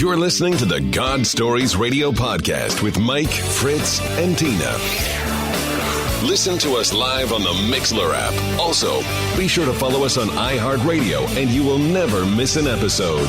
You're listening to the God Stories Radio Podcast with Mike, Fritz, and Tina. Listen to us live on the Mixlr app. Also, be sure to follow us on iHeartRadio, and you will never miss an episode.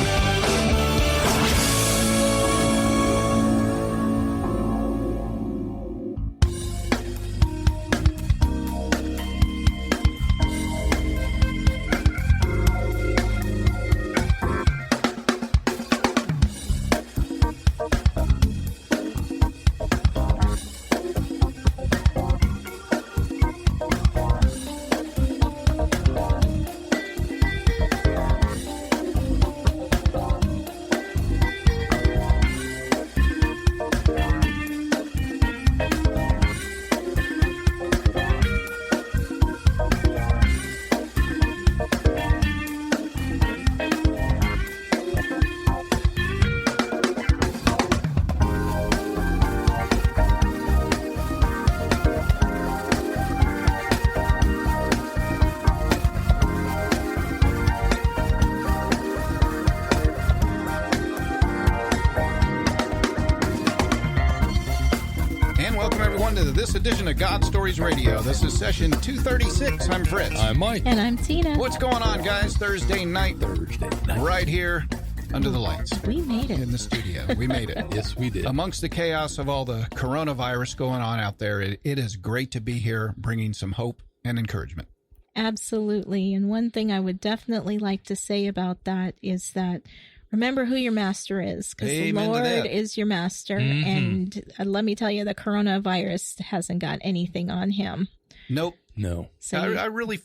This edition of God Stories Radio. This is session 236. I'm Fritz. I'm Mike. And I'm Tina. What's going on, guys? Thursday night. Right here under the lights. We made it. In the studio. We made it. Yes, we did. Amongst the chaos of all the coronavirus going on out there, it is great to be here bringing some hope and encouragement. Absolutely. And one thing I would definitely like to say about that is that remember who your master is, because the Lord is your master. Mm-hmm. And let me tell you, the coronavirus hasn't got anything on him. Nope. No. So I really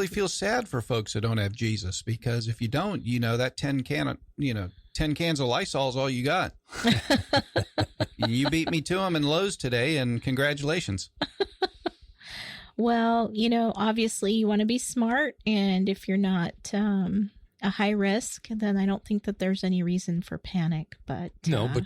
feel sad for folks that don't have Jesus, because if you don't, that 10 cans of Lysol is all you got. You beat me to them in Lowe's today, and congratulations. Well, obviously you want to be smart, and if you're not a high risk, then I don't think that there's any reason for panic. But but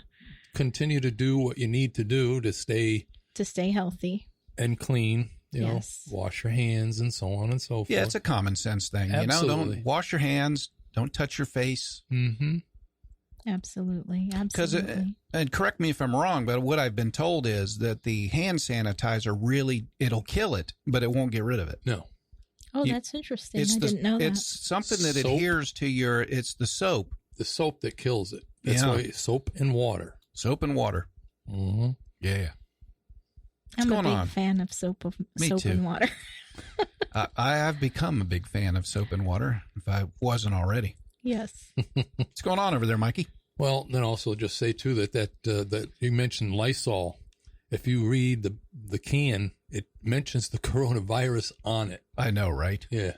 continue to do what you need to do to stay healthy and clean. Yes. Wash your hands and so on and so forth. Yeah, it's a common sense thing. Absolutely. Don't wash your hands. Don't touch your face. Mm-hmm. Absolutely. And correct me if I'm wrong, but what I've been told is that the hand sanitizer it'll kill it, but it won't get rid of it. No. Oh, that's interesting. I didn't know that. It's something that adheres to it's the soap. The soap that kills it. That's why soap and water. Soap and water. Mm-hmm. Yeah. I'm a big fan of soap and water. I have become a big fan of soap and water, if I wasn't already. Yes. What's going on over there, Mikey? Well, then also just say, too, that you mentioned Lysol. If you read the can, it mentions the coronavirus on it. I know, right? Yeah.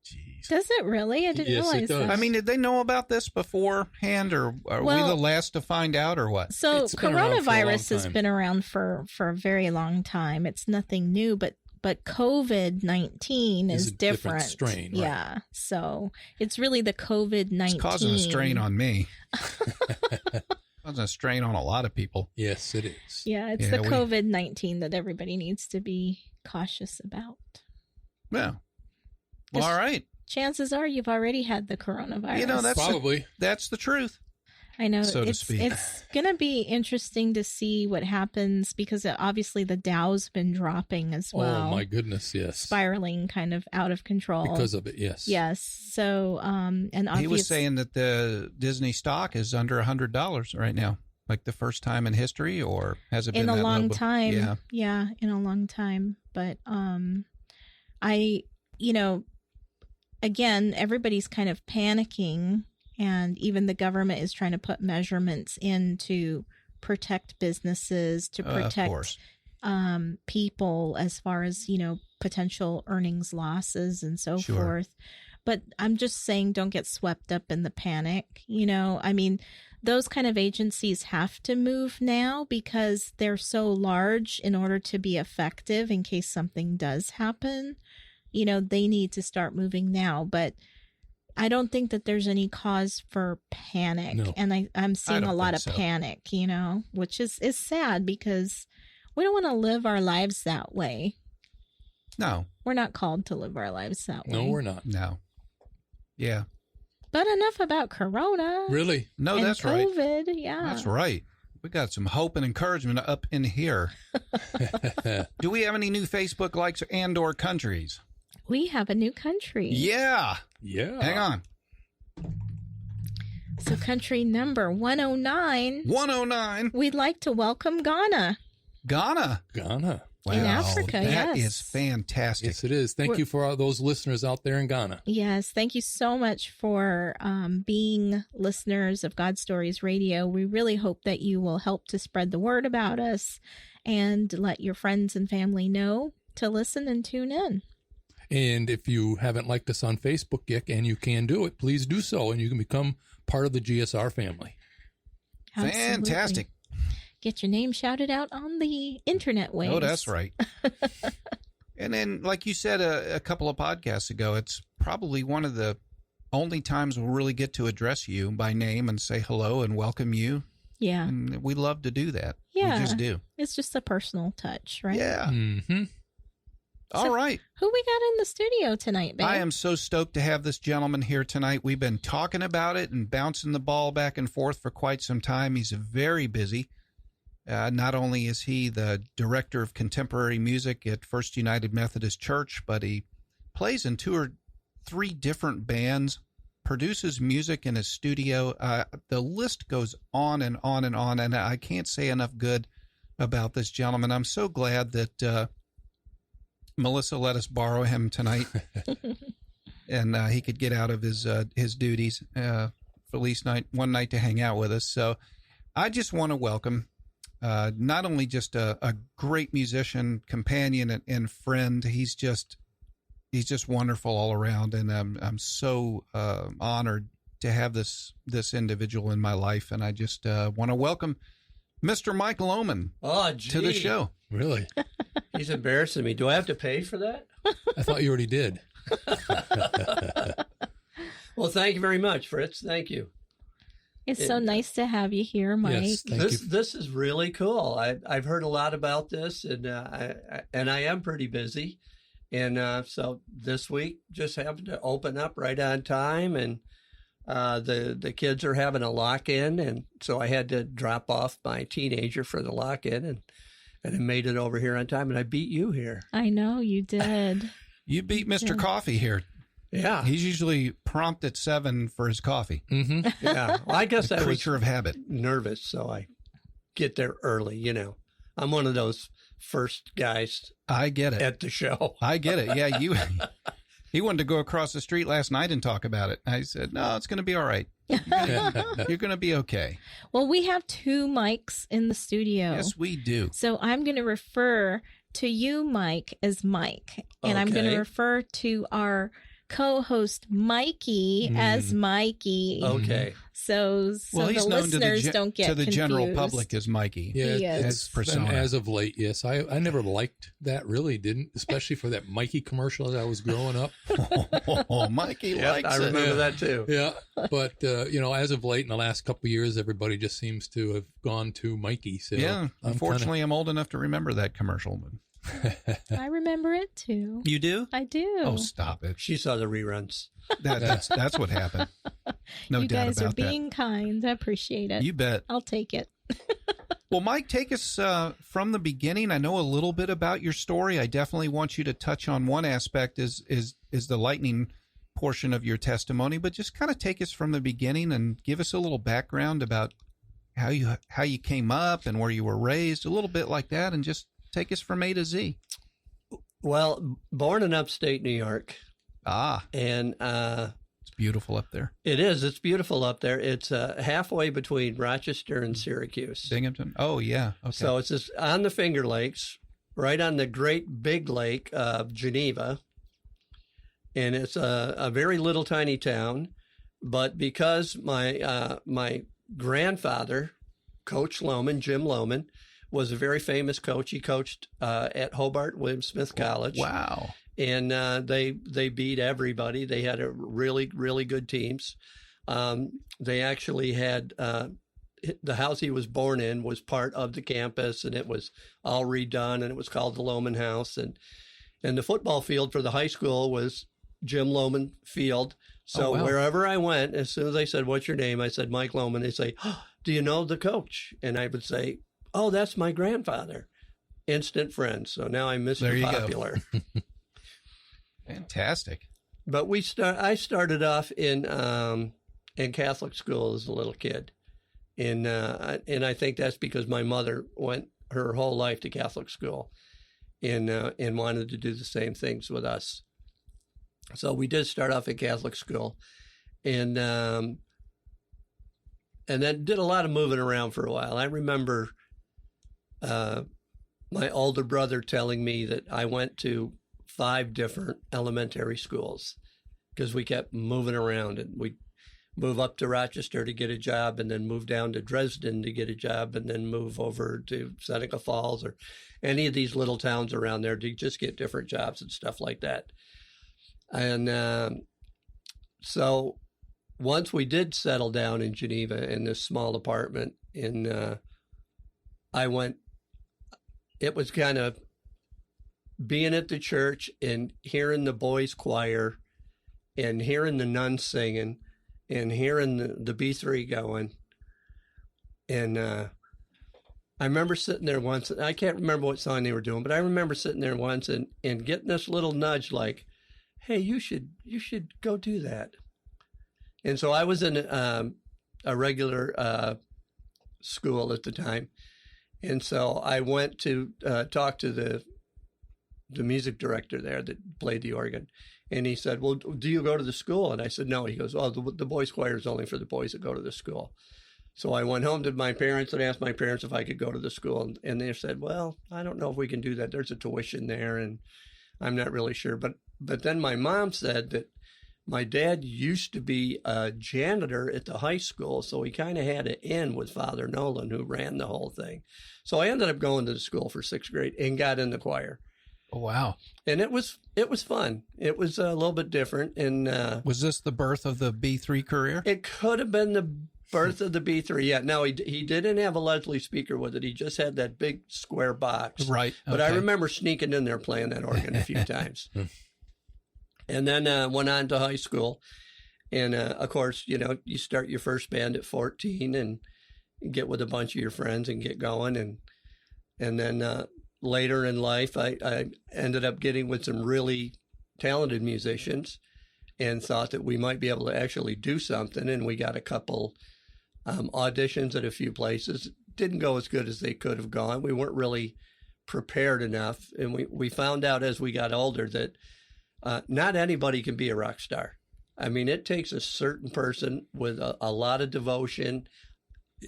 Jeez. Does it really? I didn't realize that. I mean, did they know about this beforehand, or are we the last to find out, or what? So coronavirus has been around for a very long time. It's nothing new, but COVID-19 is different. Strain, right? Yeah. So it's really the COVID-19. It's causing a strain on me. Causing a strain on a lot of people. Yes, it is. Yeah, it's the COVID-19 that everybody needs to be cautious about. Yeah. Well, all right. Chances are you've already had the coronavirus. That's the truth. I know, so to speak. It's going to be interesting to see what happens, because obviously the Dow's been dropping as well. Oh, my goodness, yes. Spiraling kind of out of control. Because of it, yes. Yes. So, and obviously. He was saying that the Disney stock is under $100 right now, like the first time in history, or has it been in a that long low? time? Yeah, in a long time. But again, everybody's kind of panicking. And even the government is trying to put measurements in to protect businesses, to protect people as far as, potential earnings losses and so forth. But I'm just saying, don't get swept up in the panic. I mean, those kind of agencies have to move now because they're so large in order to be effective in case something does happen. They need to start moving now. But I don't think that there's any cause for panic. No. And I'm seeing a lot of panic, which is sad, because we don't want to live our lives that way. No. We're not called to live our lives that way. No, we're not. No. Yeah. But enough about Corona. Really? No, and that's COVID. right. Yeah. That's right. We got some hope and encouragement up in here. Do we have any new Facebook likes and/or countries? We have a new country. Yeah. Yeah. Hang on. So country number 109. 109. We'd like to welcome Ghana. Ghana. Wow. In Africa, That yes. is fantastic. Yes, it is. Thank you for all those listeners out there in Ghana. Yes, thank you so much for being listeners of God Stories Radio. We really hope that you will help to spread the word about us and let your friends and family know to listen and tune in. And if you haven't liked us on Facebook yet, and you can do it, please do so, and you can become part of the GSR family. Absolutely. Fantastic. Get your name shouted out on the internet waves. Oh, that's right. And then, like you said a couple of podcasts ago, it's probably one of the only times we'll really get to address you by name and say hello and welcome you. Yeah. And we love to do that. Yeah. We just do. It's just a personal touch, right? Yeah. Mm-hmm. All right. Who we got in the studio tonight, babe? I am so stoked to have this gentleman here tonight. We've been talking about it and bouncing the ball back and forth for quite some time. He's very busy. Not only is he the director of contemporary music at First United Methodist Church, but he plays in 2 or 3 different bands, produces music in his studio. The list goes on and on and on, and I can't say enough good about this gentleman. I'm so glad that Melissa let us borrow him tonight, and he could get out of his duties for at least one night to hang out with us. So I just want to welcome not only just a great musician, companion, and friend. He's just wonderful all around, and I'm so honored to have this individual in my life. And I just want to welcome Mr. Mike Loman to the show. Really? He's embarrassing me. Do I have to pay for that? I thought you already did. Well, thank you very much, Fritz. Thank you. It's so nice to have you here, Mike. Yes, thank you. This is really cool. I've heard a lot about this, and I am pretty busy, and so this week just happened to open up right on time, and the kids are having a lock-in, and so I had to drop off my teenager for the lock-in, and I made it over here on time, and I beat you here. I know you did. You beat Mr. Coffee here. Yeah, He's usually prompt at 7 for his coffee. Mm-hmm. yeah. Well, I guess I was Creature of habit. nervous, so I get there early. You know, I'm one of those first guys I get it. at the show. I get it. Yeah, he wanted to go across the street last night and talk about it. I said, no, it's going to be all right. You're going to be okay. Well, we have 2 mics in the studio. Yes, we do. So I'm going to refer to you, Mike, as Mike. And I'm going to Okay. refer to our co-host Mikey as Mikey. Okay. So Well, the he's known listeners don't get to the general confused. public as Mikey. Yeah, Yes. His persona. as of late, yes. I never liked that, really didn't, especially for that Mikey commercial as I was growing up. Oh, Mikey Yeah, likes I it. remember that too. Yeah, but as of late in the last couple of years, everybody just seems to have gone to Mikey. So Yeah, unfortunately, I'm old enough to remember that commercial. But... I remember it too. You do? I do. Oh, stop it. She saw the reruns. That's what happened. No you doubt guys about are being kind. I appreciate that. it. You bet. I'll take it. Well, Mike, take us from the beginning. I know a little bit about your story. I definitely want you to touch on one aspect is the lightning portion of your testimony, but just kind of take us from the beginning and give us a little background about how you came up and where you were raised, a little bit like that, and just take us from A to Z. Well, born in upstate New York, and It's beautiful up there. it is. It's beautiful up there. It's halfway between Rochester and Syracuse. Binghamton. Oh, yeah. Okay. So it's just on the Finger Lakes, right on the great big lake of Geneva. And it's a very little tiny town. But because my grandfather, Coach Loman, Jim Loman, was a very famous coach. He coached at Hobart William Smith College. Wow. And they beat everybody. They had a really, really good teams. They actually had the house he was born in was part of the campus, and it was all redone, and it was called the Loman House. And the football field for the high school was Jim Loman Field. So wherever I went, as soon as they said, "What's your name?" I said, "Mike Loman." They say, "Oh, do you know the coach?" And I would say, "Oh, that's my grandfather." Instant friends. So now I'm Mr. Popular. Fantastic. But I started off in Catholic school as a little kid, and I think that's because my mother went her whole life to Catholic school, and wanted to do the same things with us. So we did start off in Catholic school, and then did a lot of moving around for a while. I remember my older brother telling me that I went to 5 different elementary schools because we kept moving around, and we'd move up to Rochester to get a job, and then move down to Dresden to get a job, and then move over to Seneca Falls or any of these little towns around there to just get different jobs and stuff like that. And so once we did settle down in Geneva in this small apartment, it was kind of being at the church and hearing the boys' choir and hearing the nuns singing and hearing the B3 going. And I remember sitting there once, I can't remember what song they were doing, but I remember sitting there once and getting this little nudge like, "Hey, you should go do that." And so I was in a regular school at the time. And so I went to talk to the music director there that played the organ. And he said, "Well, do you go to the school?" And I said, "No." He goes, "Oh, the boys' choir is only for the boys that go to the school." So I went home to my parents and asked my parents if I could go to the school. And they said, "Well, I don't know if we can do that. There's a tuition there, and I'm not really sure." But then my mom said that my dad used to be a janitor at the high school, so he kind of had it in with Father Nolan, who ran the whole thing. So I ended up going to the school for 6th grade and got in the choir. Oh, wow. And it was fun. It was a little bit different. And was this the birth of the B3 career? It could have been the birth of the B3. Yeah. No, he didn't have a Leslie speaker with it. He just had that big square box. Right. But I remember sneaking in there playing that organ a few times. And then went on to high school. And, of course, you start your first band at 14 and get with a bunch of your friends and get going. And then later in life, I ended up getting with some really talented musicians and thought that we might be able to actually do something. And we got a couple auditions at a few places. Didn't go as good as they could have gone. We weren't really prepared enough. And we found out as we got older that not anybody can be a rock star. I mean, it takes a certain person with a lot of devotion,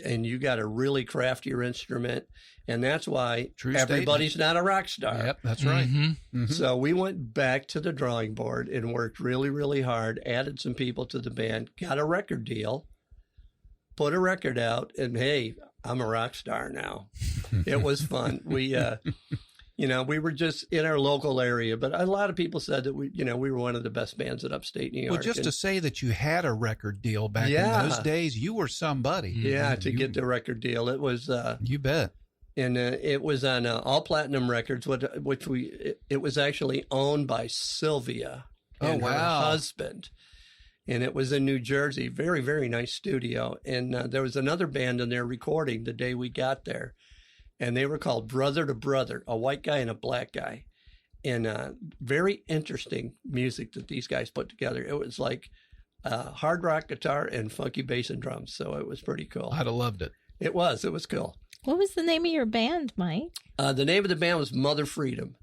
and you got to really craft your instrument. And that's why everybody's not a rock star. Yep, that's right. Mm-hmm. So we went back to the drawing board and worked really, really hard, added some people to the band, got a record deal, put a record out, and hey, I'm a rock star now. It was fun. We were just in our local area, but a lot of people said that we were one of the best bands in upstate New York. Well, just to say that you had a record deal back in those days, you were somebody. Yeah, to get the record deal, it was. You bet. And it was on All Platinum Records, which it was actually owned by Sylvia and her husband. And it was in New Jersey. Very, very nice studio. And there was another band in there recording the day we got there. And they were called Brother to Brother, a white guy and a black guy. And very interesting music that these guys put together. It was like hard rock guitar and funky bass and drums. So it was pretty cool. I'd have loved it. It was cool. What was the name of your band, Mike? The name of the band was Mother Freedom.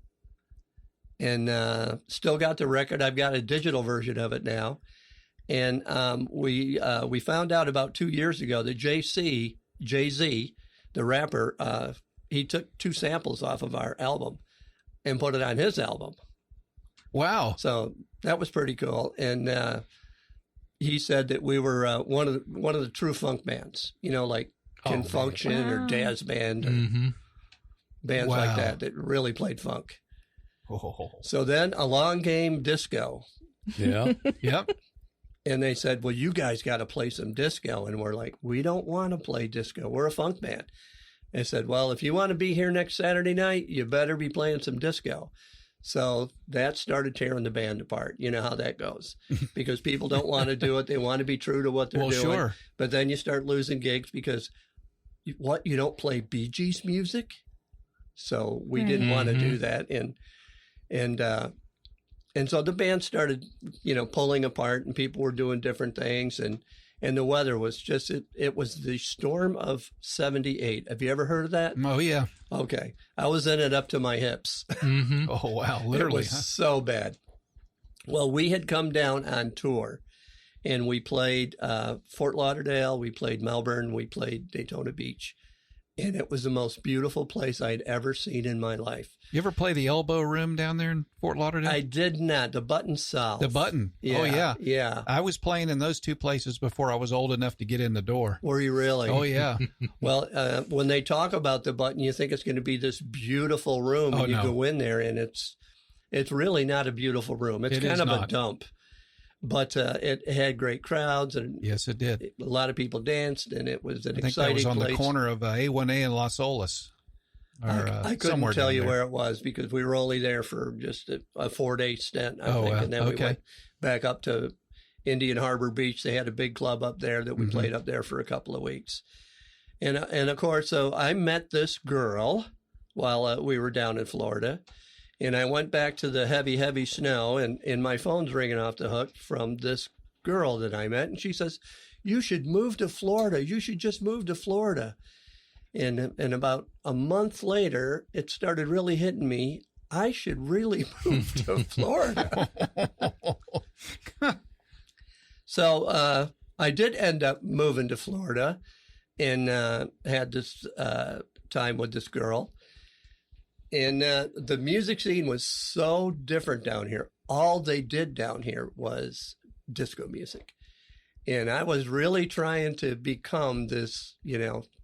And still got the record. I've got a digital version of it now. And we found out about 2 years ago that Jay-Z, the rapper, he took 2 samples off of our album and put it on his album. Wow. So that was pretty cool. And he said that we were one of the true funk bands, like Can Function or Jazz Band or bands like that really played funk. Oh. So then along came disco. Yeah. Yep. And they said, well, you guys got to play some disco. And we're like, we don't want to play disco. We're a funk band. They said, well, if you want to be here next Saturday night, you better be playing some disco. So that started tearing the band apart. You know how that goes, because people don't want to do it. They want to be true to what they're doing. Sure. But then you start losing gigs because you don't play Bee Gees music. So we didn't want to do that. And so the band started, pulling apart, and people were doing different things. And the weather was just, it was the storm of 78. Have you ever heard of that? Oh, yeah. Okay. I was in it up to my hips. Oh, wow. Literally. It was so bad. Well, we had come down on tour, and we played Fort Lauderdale, we played Melbourne, we played Daytona Beach. And it was the most beautiful place I'd ever seen in my life. You ever play the Elbow Room down there in Fort Lauderdale? I did not. The Button South. The Button. Yeah, oh, yeah. Yeah. I was playing in those two places before I was old enough to get in the door. Were you really? Oh, yeah. Well, when they talk about the Button, you think it's going to be this beautiful room, and you go in there, and it's really not a beautiful room. It's kind of a dump. But it had great crowds, and yes, it did. A lot of people danced, and it was an exciting place. I think that was on the corner of A1A and Las Olas. I couldn't tell you where it was because we were only there for just a 4-day stint, I think. And then we went back up to Indian Harbor Beach. They had a big club up there that we played up there for a couple of weeks. And of course, so I met this girl while we were down in Florida. And I went back to the heavy, heavy snow, and my phone's ringing off the hook from this girl that I met. And she says, "You should move to Florida. You should just move to Florida." And about a month later, it started really hitting me. I should really move to Florida. So I did end up moving to Florida and had this time with this girl. And the music scene was so different down here. All they did down here was disco music. And I was really trying to become this,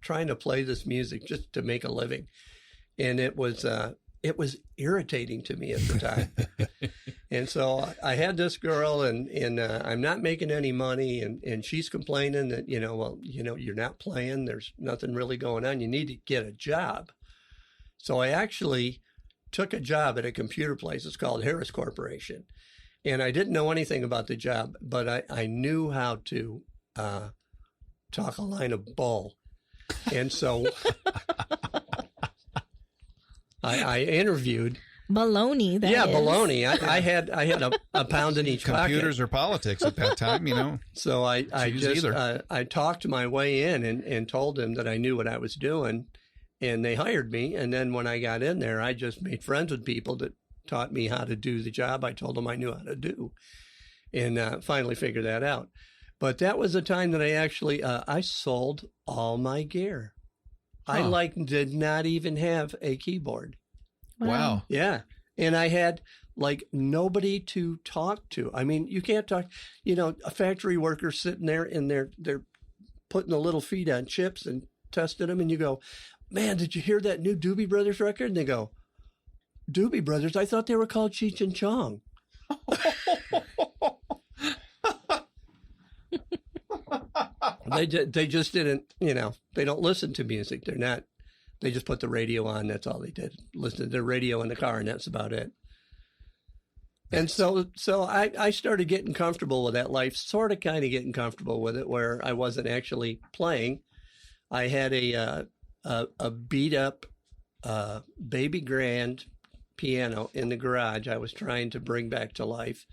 trying to play this music just to make a living. And it was irritating to me at the time. And so I had this girl, and I'm not making any money. And she's complaining that, you're not playing. There's nothing really going on. You need to get a job. So I actually took a job at a computer place. It's called Harris Corporation. And I didn't know anything about the job, but I knew how to talk a line of bull. And so I interviewed. Baloney, that is. Baloney. I had a pound in each pocket. Computers or politics at that time, So I talked my way in and told them that I knew what I was doing. And they hired me. And then when I got in there, I just made friends with people that taught me how to do the job I told them I knew how to do. And finally figured that out. But that was a time that I actually, I sold all my gear. Huh. I did not even have a keyboard. Wow. Yeah. And I had nobody to talk to. I mean, you can't talk, a factory worker sitting there and they're putting the little feet on chips and testing them. And you go, "Man, did you hear that new Doobie Brothers record?" And they go, "Doobie Brothers? I thought they were called Cheech and Chong." They just didn't, they don't listen to music. They just put the radio on. That's all they did. Listen to the radio in the car, and that's about it. And so I started getting comfortable with that life, sort of kind of getting comfortable with it, where I wasn't actually playing. I had a beat up baby grand piano in the garage I was trying to bring back to life,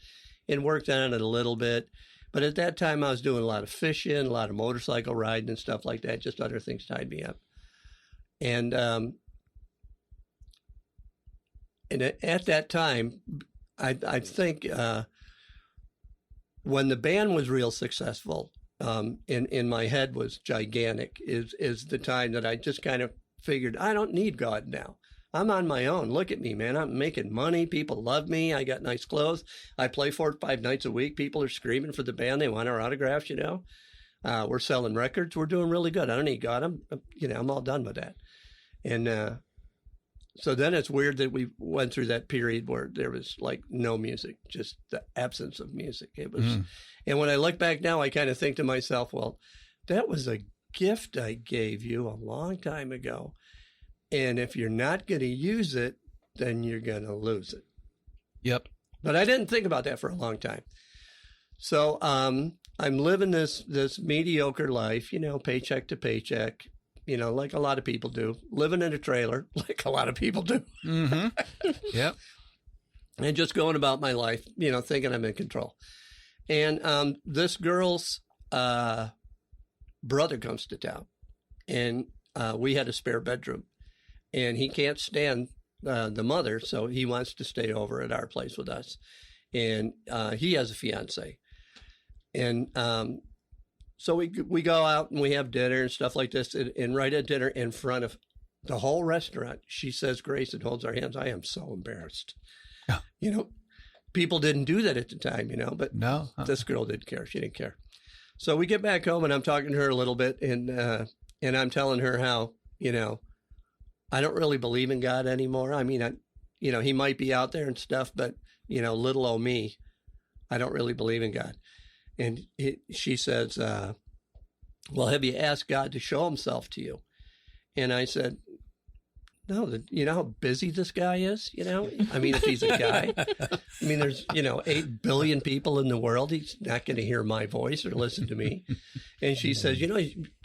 and worked on it a little bit. But at that time I was doing a lot of fishing, a lot of motorcycle riding and stuff like that. Just other things tied me up. And at that time, I think when the band was real successful, in my head was gigantic, is the time that I just kind of figured, I don't need God now. I'm on my own. Look at me, man. I'm making money. People love me. I got nice clothes. I play 4 or 5 nights a week. People are screaming for the band. They want our autographs, We're selling records. We're doing really good. I don't need God. I'm all done with that. And so then it's weird that we went through that period where there was no music, just the absence of music. It was, and when I look back now, I kind of think to myself, well, that was a gift I gave you a long time ago. And if you're not going to use it, then you're going to lose it. Yep. But I didn't think about that for a long time. So I'm living this mediocre life, paycheck to paycheck, like a lot of people do. Living in a trailer, like a lot of people do. Mm-hmm. Yep. And just going about my life, thinking I'm in control. And this girl's brother comes to town, and we had a spare bedroom, and he can't stand the mother, so he wants to stay over at our place with us. And he has a fiance. And so we go out and we have dinner and stuff like this. And right at dinner, in front of the whole restaurant, she says grace and holds our hands. I am so embarrassed. Oh. People didn't do that at the time, but No. This girl didn't care. She didn't care. So we get back home and I'm talking to her a little bit, and I'm telling her how, I don't really believe in God anymore. I mean, he might be out there and stuff, but, little old me, I don't really believe in God. And she says, well, have you asked God to show himself to you? And I said, no, you know how busy this guy is? I mean, if he's a guy, I mean, there's, 8 billion people in the world. He's not going to hear my voice or listen to me. And she says,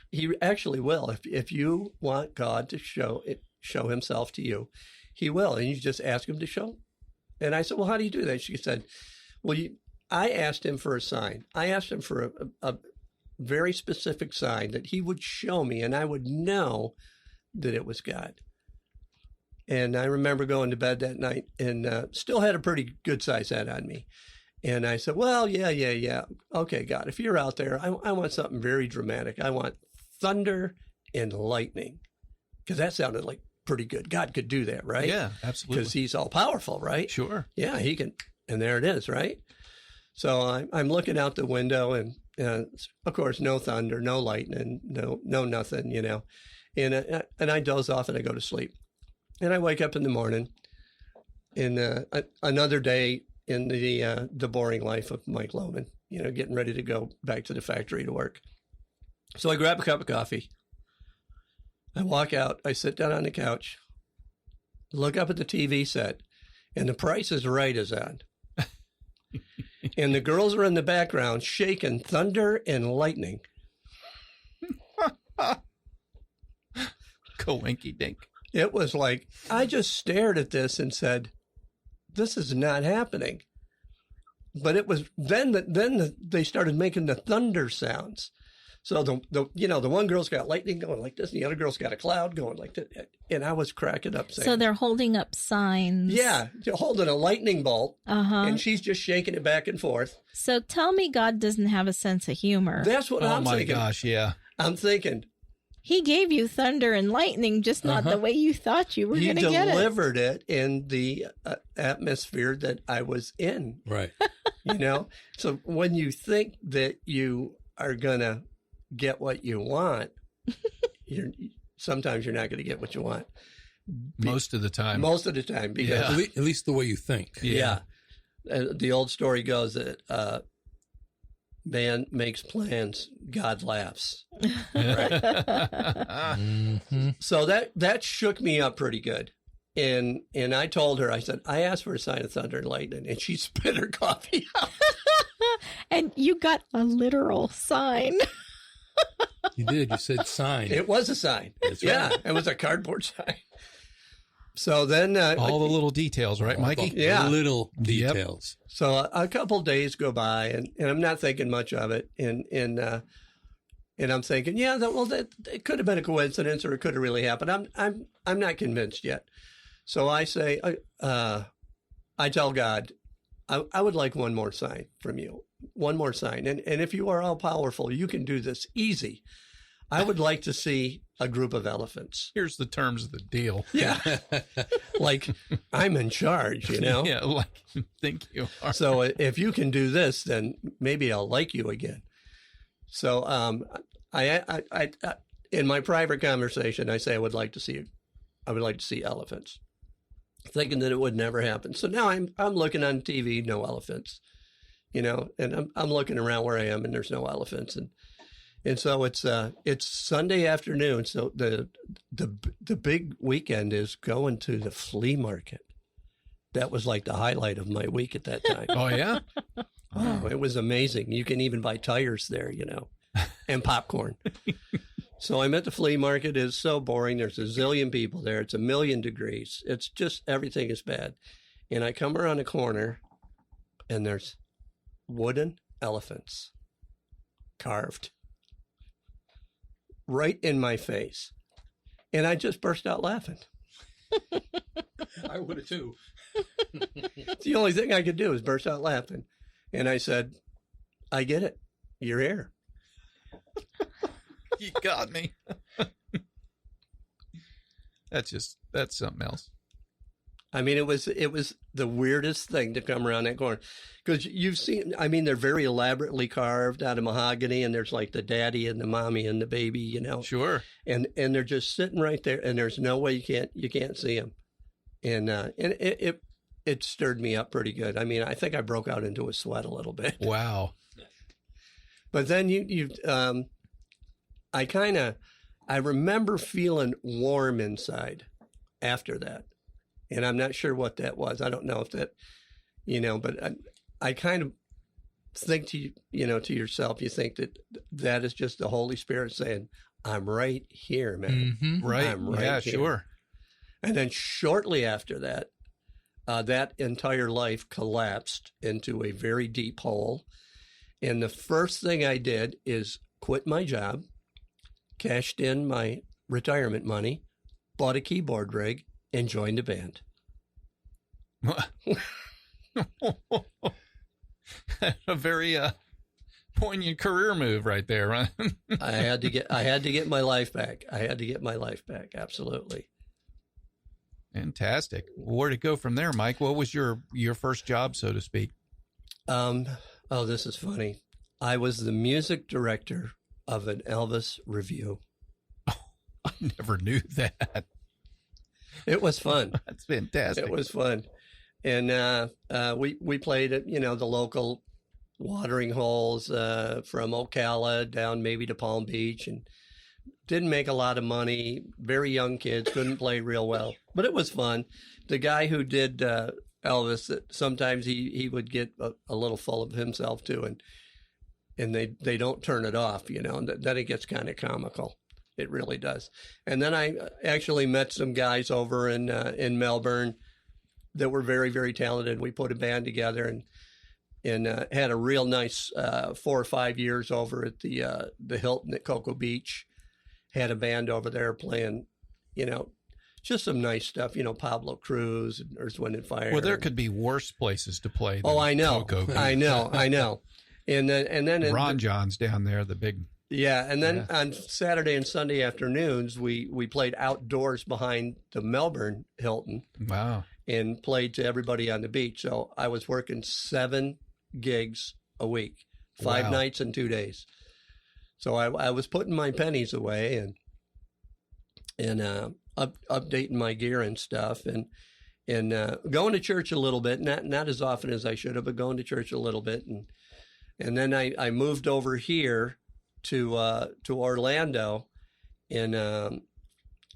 he actually will. If you want God to show himself to you, he will. And you just ask him to show. And I said, well, how do you do that? She said, well, I asked him for a sign. I asked him for a very specific sign that he would show me, and I would know that it was God. And I remember going to bed that night and still had a pretty good size head on me. And I said, well, yeah. Okay, God, if you're out there, I want something very dramatic. I want thunder and lightning, because that sounded like pretty good. God could do that, right? Yeah, absolutely. Because he's all powerful, right? Sure. Yeah, he can. And there it is, right? So I'm looking out the window, and of course, no thunder, no lightning, no nothing, And I doze off and I go to sleep. And I wake up in the morning, in another day in the boring life of Mike Loman, getting ready to go back to the factory to work. So I grab a cup of coffee. I walk out. I sit down on the couch, look up at the TV set, and The Price is Right is on. And the girls are in the background shaking thunder and lightning. Coinky dink. It was like, I just stared at this and said, this is not happening. But it was then they started making the thunder sounds. So the one girl's got lightning going like this, and the other girl's got a cloud going like that. And I was cracking up saying, so they're holding up signs. Yeah, they're holding a lightning bolt, and she's just shaking it back and forth. So tell me God doesn't have a sense of humor. That's what I'm thinking. Oh my gosh, yeah. I'm thinking, he gave you thunder and lightning, just not the way you thought you were going to get it. He delivered it in the atmosphere that I was in. Right. So when you think that you are going to get what you want, sometimes you're not going to get what you want. Most of the time. Because At least the way you think. Yeah. The old story goes that man makes plans, God laughs. Right? Mm-hmm. So that shook me up pretty good. And I told her, I said, I asked for a sign of thunder and lightning, and she spit her coffee out. And you got a literal sign. You did. You said sign. It was a sign. That's Yeah, right. it was a cardboard sign. So then... all the little details, right, Mikey? Yeah. Little details. So a couple days go by, and I'm not thinking much of it. And I'm thinking, that it could have been a coincidence, or it could have really happened. I'm not convinced yet. So I say, I tell God, I would like one more sign from you, one more sign. And if you are all powerful, you can do this easy. I would like to see a group of elephants. Here's the terms of the deal. Yeah. Like I'm in charge, Yeah, like, think you are. So if you can do this, then maybe I'll like you again. So I in my private conversation, I say I would like to see elephants, thinking that it would never happen. So now I'm looking on TV, no elephants, and I'm looking around where I am, and there's no elephants, and so it's Sunday afternoon. So the big weekend is going to the flea market. that was like the highlight of my week at that time. Oh, yeah? Oh, it was amazing. You can even buy tires there, and popcorn. So I'm at the flea market. It's so boring. There's a zillion people there. It's 1,000,000 degrees. It's just, everything is bad. And I come around a corner, and there's wooden elephants carved right in my face. And I just burst out laughing. I would have too. The only thing I could do is burst out laughing. And I said, I get it. You're here. You got me. That's something else. I mean, it was the weirdest thing to come around that corner, because you've seen, I mean, they're very elaborately carved out of mahogany, and there's like the daddy and the mommy and the baby, Sure. and they're just sitting right there, and there's no way you can't see them. And it stirred me up pretty good. I mean, I think I broke out into a sweat a little bit. Wow. But then I remember feeling warm inside after that. And I'm not sure what that was. I don't know if that, but I kind of think to yourself, you think that is just the Holy Spirit saying, I'm right here, man. Mm-hmm. Right. I'm right yeah, here. Sure. And then shortly after that, that entire life collapsed into a very deep hole. And the first thing I did is quit my job, cashed in my retirement money, bought a keyboard rig, and joined a band. A very poignant career move right there, right? I had to get my life back. Absolutely. Fantastic. Where'd it go from there, Mike? What was your first job, so to speak? Oh, this is funny. I was the music director of an Elvis review. I never knew that. It was fun. That's fantastic. It was fun. And we played at, the local watering holes from Ocala down maybe to Palm Beach, and didn't make a lot of money. Very young kids, couldn't play real well, but it was fun. The guy who did Elvis, sometimes he would get a little full of himself too, and they don't turn it off, and then it gets kind of comical. It really does. And then I actually met some guys over in Melbourne that were very, very talented. We put a band together and had a real nice 4 or 5 years over at the Hilton at Cocoa Beach. Had a band over there playing, just some nice stuff. Pablo Cruz and Earth, Wind and Fire. Well, there could be worse places to play. Oh, I know. Cocoa Beach. I know. And then Ron John's down there, the big. Yeah, and then on Saturday and Sunday afternoons, we played outdoors behind the Melbourne Hilton. Wow. And played to everybody on the beach. So I was working 7 gigs a week, 5 nights and 2 days. So I was putting my pennies away and updating my gear and stuff, and going to church a little bit, not as often as I should have, but going to church a little bit, and then I moved over here to Orlando, and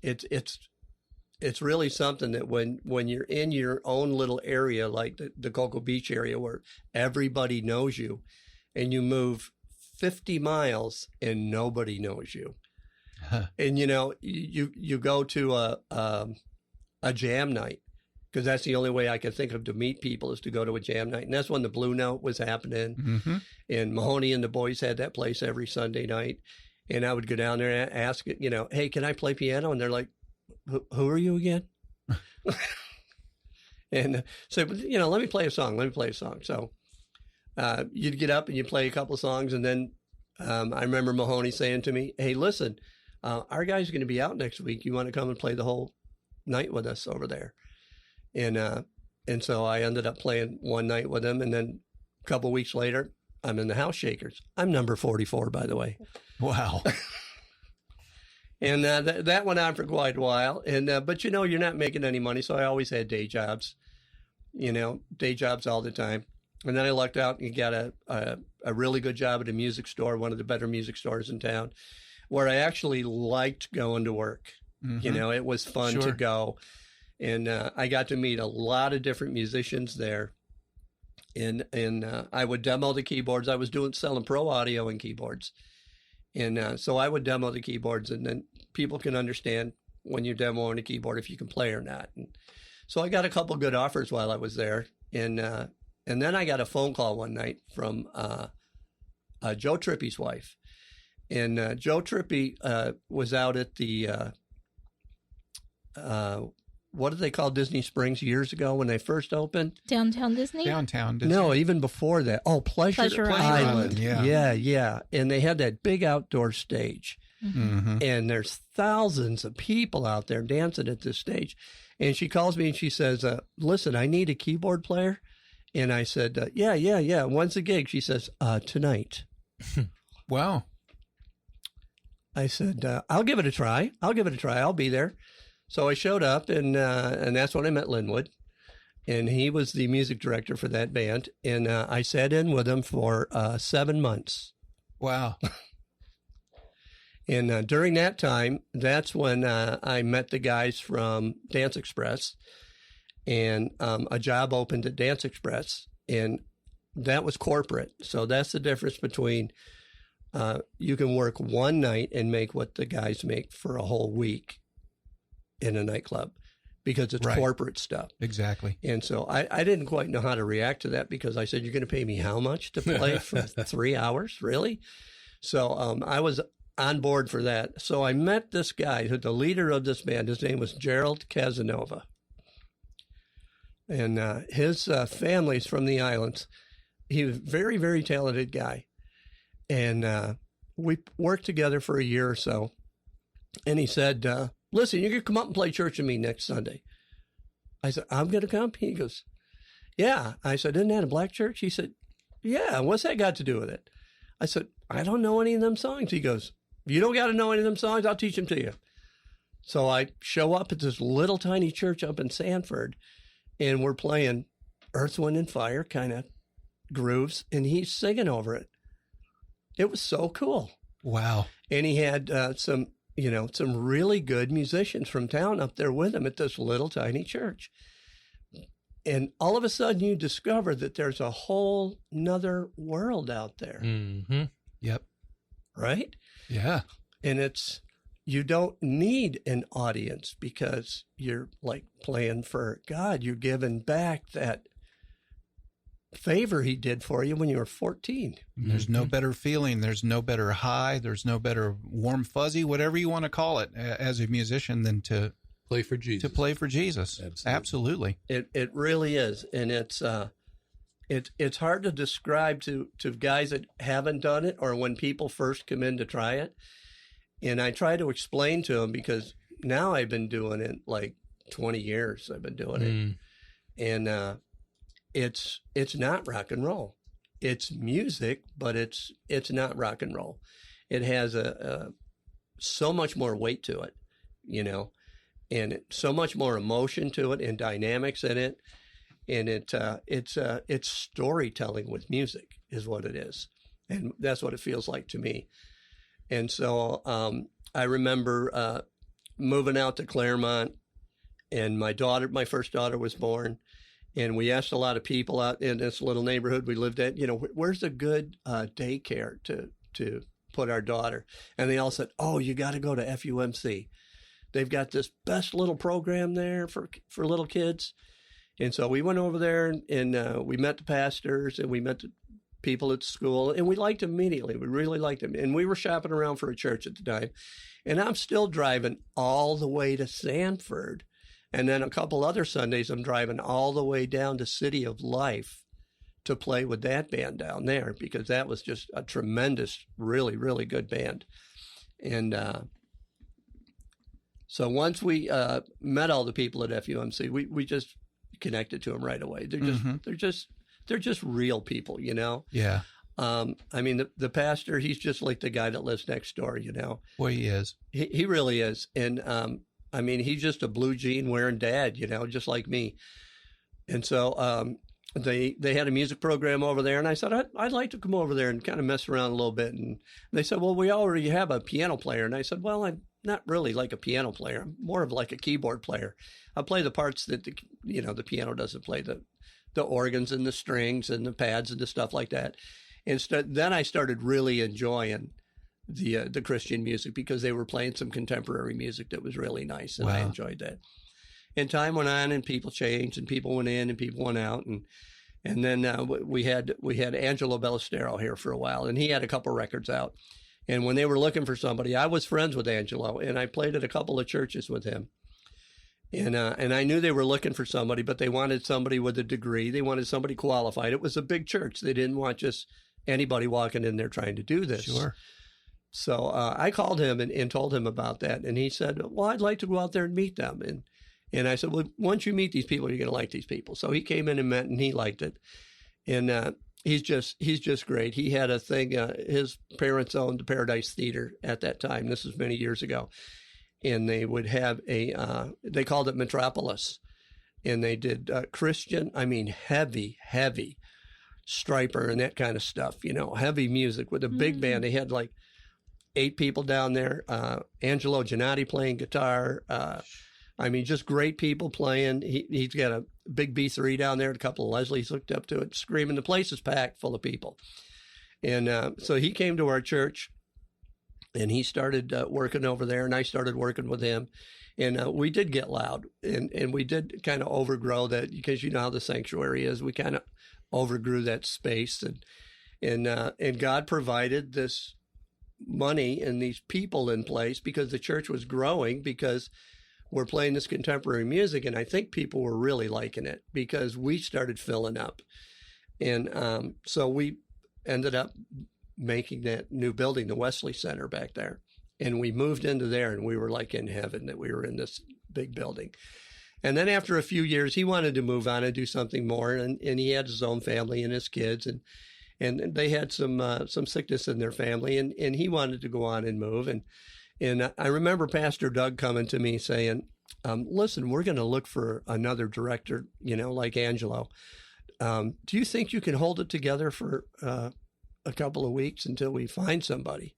it's really something that when you're in your own little area, like the Cocoa Beach area where everybody knows you, and you move 50 miles and nobody knows you. Huh. And you go to a jam night, because that's the only way I can think of to meet people, is to go to a jam night. And that's when the Blue Note was happening. Mm-hmm. And Mahoney and the boys had that place every Sunday night. And I would go down there and ask it, hey, can I play piano? And they're like, who are you again? And so, let me play a song. So you'd get up and you'd play a couple of songs. And then I remember Mahoney saying to me, hey, listen, our guy's going to be out next week. You want to come and play the whole night with us over there? And so I ended up playing one night with him. And then a couple of weeks later, I'm in the House Shakers. I'm number 44, by the way. Wow. And that went on for quite a while. And but you're not making any money, so I always had day jobs. Day jobs all the time. And then I lucked out and got a really good job at a music store, one of the better music stores in town, where I actually liked going to work. Mm-hmm. It was fun to go. And I got to meet a lot of different musicians there. And I would demo the keyboards. I was selling pro audio and keyboards. And so I would demo the keyboards, and then people can understand when you're demoing a keyboard if you can play or not. And so I got a couple good offers while I was there. And then I got a phone call one night from Joe Trippy's wife. And Joe Trippy was out at the, what did they call Disney Springs years ago when they first opened? Downtown Disney? Downtown Disney. No, even before that. Oh, Pleasure Island. Yeah. And they had that big outdoor stage. Mm-hmm. And there's thousands of people out there dancing at this stage. And she calls me and she says, listen, I need a keyboard player. And I said, yeah. When's the gig? She says, tonight. Wow. I said, I'll give it a try. I'll be there. So I showed up, and that's when I met Linwood. And he was the music director for that band. And I sat in with him for 7 months. Wow. And during that time, that's when I met the guys from Dance Express. And a job opened at Dance Express. And that was corporate. So that's the difference between you can work one night and make what the guys make for a whole week in a nightclub, because it's corporate stuff. Exactly. And so I didn't quite know how to react to that, because I said, you're going to pay me how much to play for 3 hours? Really? So I was on board for that. So I met this guy, who the leader of this band. His name was Gerald Casanova. And his family's from the islands. He was a very, very talented guy. And we worked together for a year or so. And he said, listen, you're going to come up and play church with me next Sunday. I said, I'm going to come? He goes, yeah. I said, isn't that a black church? He said, yeah. What's that got to do with it? I said, I don't know any of them songs. He goes, you don't got to know any of them songs? I'll teach them to you. So I show up at this little tiny church up in Sanford, and we're playing Earth, Wind, and Fire kind of grooves, and he's singing over it. It was so cool. Wow. And he had some really good musicians from town up there with him at this little tiny church. And all of a sudden you discover that there's a whole nother world out there. Mm-hmm. Yep. Right? Yeah. And you don't need an audience, because you're like playing for God. You're giving back that favor he did for you when you were 14. There's no better feeling. There's no better high. There's no better warm fuzzy, whatever you want to call it, as a musician, than to play for Jesus. To play for Jesus. Absolutely. It really is. And it's hard to describe to guys that haven't done it, or when people first come in to try it. And I try to explain to them, because now I've been doing it like 20 years. I've been doing it. And it's not rock and roll. It's music, but it's not rock and roll. It has so much more weight to it, and so much more emotion to it, and dynamics in it. And it's storytelling with music is what it is. And that's what it feels like to me. And so I remember moving out to Claremont, and my first daughter was born. And we asked a lot of people out in this little neighborhood we lived at, where's a good daycare to put our daughter? And they all said, oh, you got to go to FUMC. They've got this best little program there for little kids. And so we went over there, and we met the pastors, and we met the people at school, and we liked them immediately. We really liked them. And we were shopping around for a church at the time. And I'm still driving all the way to Sanford. And then a couple other Sundays, I'm driving all the way down to City of Life to play with that band down there, because that was just a tremendous, really, really good band. And so once we met all the people at FUMC, we just connected to them right away. They're just real people, Yeah. I mean, the pastor, he's just like the guy that lives next door, Well, he is. He really is. And I mean, he's just a blue jean wearing dad, just like me. And so they had a music program over there, and I said, I'd like to come over there and kind of mess around a little bit. And they said, well, we already have a piano player. And I said, well, not really like a piano player. I'm more of like a keyboard player. I play the parts that the piano doesn't play, the organs and the strings and the pads and the stuff like that. Then I started really enjoying the Christian music because they were playing some contemporary music that was really nice, and I enjoyed that. And time went on, and people changed, and people went in, and people went out, and then we had Angelo Ballestero here for a while, and he had a couple records out. And when they were looking for somebody, I was friends with Angelo, and I played at a couple of churches with him. And I knew they were looking for somebody, but they wanted somebody with a degree. They wanted somebody qualified. It was a big church. They didn't want just anybody walking in there trying to do this. Sure. So I called him and told him about that. And he said, well, I'd like to go out there and meet them. And I said, well, once you meet these people, you're going to like these people. So he came in and met, and he liked it. And he's just great. He had a thing. His parents owned the Paradise Theater at that time. This was many years ago. And they would have they called it Metropolis. And they did Christian, heavy Striper and that kind of stuff, heavy music with a big band. They had like 8 people down there. Angelo Giannotti playing guitar. Just great people playing. He's got a big B3 down there, a couple of Leslie's hooked up to it, screaming. The place is packed full of people. And so he came to our church, and he started working over there, and I started working with him. And we did get loud, and we did kind of overgrow that, because you know how the sanctuary is. We kind of overgrew that space, and God provided this money and these people in place because the church was growing, because we're playing this contemporary music, and I think people were really liking it because we started filling up. And so we ended up making that new building, the Wesley Center back there. And we moved into there, and we were like in heaven that we were in this big building. And then after a few years, he wanted to move on and do something more. And he had his own family and his kids, and they had some sickness in their family, and he wanted to go on and move. And I remember Pastor Doug coming to me saying, listen, we're going to look for another director, like Angelo. Do you think you can hold it together for a couple of weeks until we find somebody?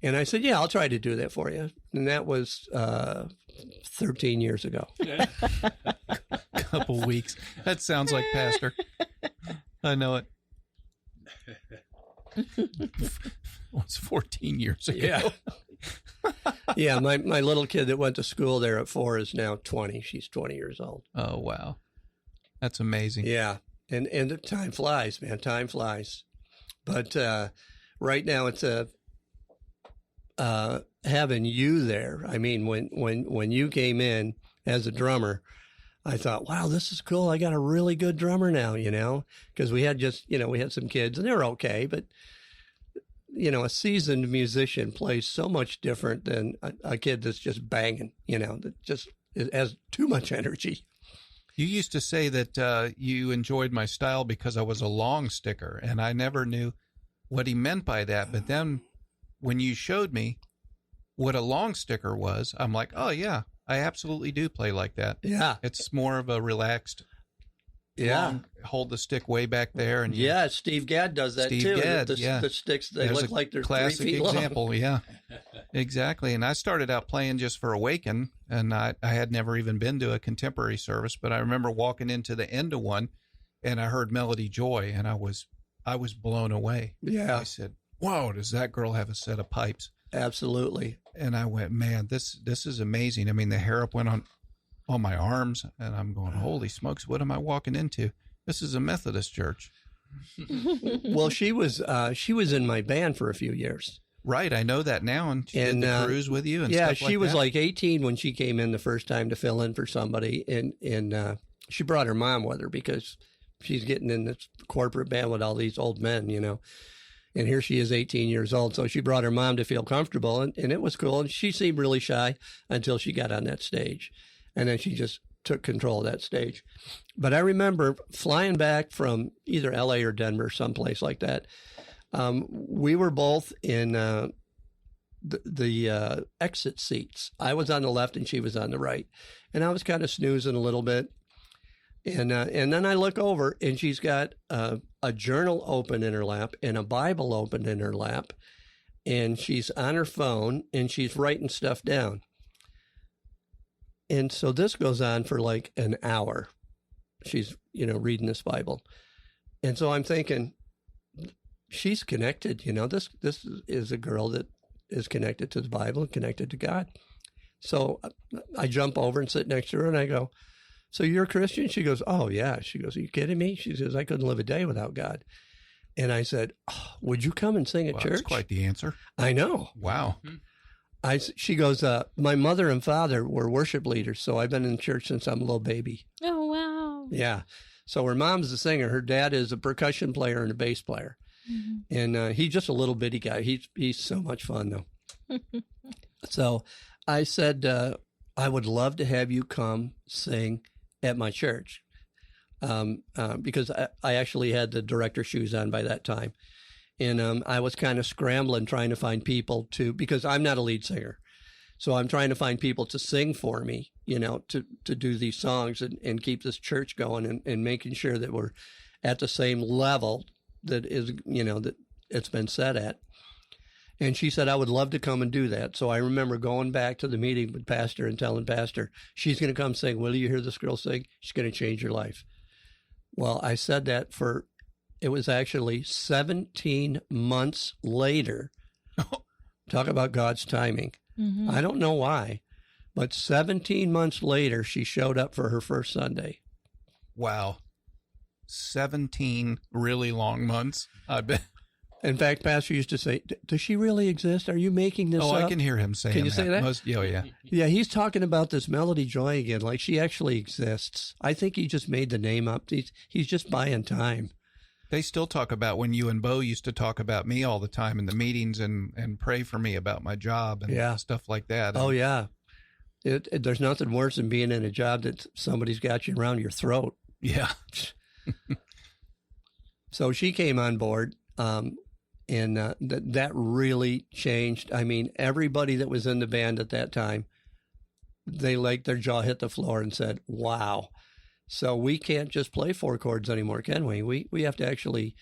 And I said, yeah, I'll try to do that for you. And that was 13 years ago. Couple weeks. That sounds like Pastor. I know it. It's 14 years ago. Yeah. Yeah, my little kid that went to school there at 4 is now 20. She's 20 years old. Oh, wow. That's amazing. Yeah. And the time flies, man. Time flies. But right now it's having you there. When you came in as a drummer, I thought, wow, this is cool. I got a really good drummer now, because we had we had some kids, and they were okay, but a seasoned musician plays so much different than a kid that's just banging, that just has too much energy. You used to say that you enjoyed my style because I was a long sticker, and I never knew what he meant by that. But then when you showed me what a long sticker was, I'm like, oh, yeah, I absolutely do play like that. Yeah. It's more of a relaxed, hold the stick way back there. And Steve Gadd does that too. The sticks, they look like they're classic 3 feet long. example. Yeah, exactly. And I started out playing just for Awaken, and I had never even been to a contemporary service, but I remember walking into the end of one, and I heard Melody Joy, and I was blown away. Yeah. I said, whoa, does that girl have a set of pipes? Absolutely. And I went, man, this is amazing. The hair up went on my arms, and I'm going, holy smokes, what am I walking into? This is a Methodist church. Well, she was in my band for a few years. Right, I know that now, and she did the cruise with you and stuff like that. Yeah, she was like 18 when she came in the first time to fill in for somebody, and she brought her mom with her because she's getting in this corporate band with all these old men, And here she is, 18 years old. So she brought her mom to feel comfortable, and it was cool. And she seemed really shy until she got on that stage. And then she just took control of that stage. But I remember flying back from either LA or Denver, someplace like that. We were both in the exit seats. I was on the left and she was on the right. And I was kind of snoozing a little bit. And then I look over, and she's got a journal open in her lap and a Bible open in her lap. and she's on her phone and she's writing stuff down. And so this goes on for like an hour. She's, reading this Bible. And so I'm thinking, she's connected, this is a girl that is connected to the Bible and connected to God. So I jump over and sit next to her and I go, so you're a Christian? She goes, oh yeah. She goes, are you kidding me? She says, I couldn't live a day without God. And I said, oh, would you come and sing at church? That's quite the answer. I know. Wow. She goes, my mother and father were worship leaders, so I've been in church since I'm a little baby. Oh, wow. Yeah. So her mom's a singer. Her dad is a percussion player and a bass player. Mm-hmm. And he's just a little bitty guy. He's so much fun, though. So I said, I would love to have you come sing at my church. Because I actually had the director's shoes on by that time. And I was kind of scrambling trying to find people because I'm not a lead singer. So I'm trying to find people to sing for me, to do these songs and keep this church going and making sure that we're at the same level that is, that it's been set at. And she said, I would love to come and do that. So I remember going back to the meeting with Pastor and telling Pastor, she's going to come sing. Will you hear this girl sing? She's going to change your life. Well, I said that it was actually 17 months later. Talk about God's timing. Mm-hmm. I don't know why, but 17 months later, she showed up for her first Sunday. Wow. 17 really long months, I bet. In fact, Pastor used to say, does she really exist? Are you making this up? Oh, I can hear him saying that. Can you say that? Yeah. Yeah, he's talking about this Melody Joy again, like she actually exists. I think he just made the name up. He's just buying time. They still talk about when you and Bo used to talk about me all the time in the meetings and pray for me about my job and stuff like that. Oh, yeah. There's nothing worse than being in a job that somebody's got you around your throat. Yeah. So she came on board, and that really changed. I mean, everybody that was in the band at that time, they their jaw hit the floor and said, wow. So we can't just play four chords anymore, can we? We have to actually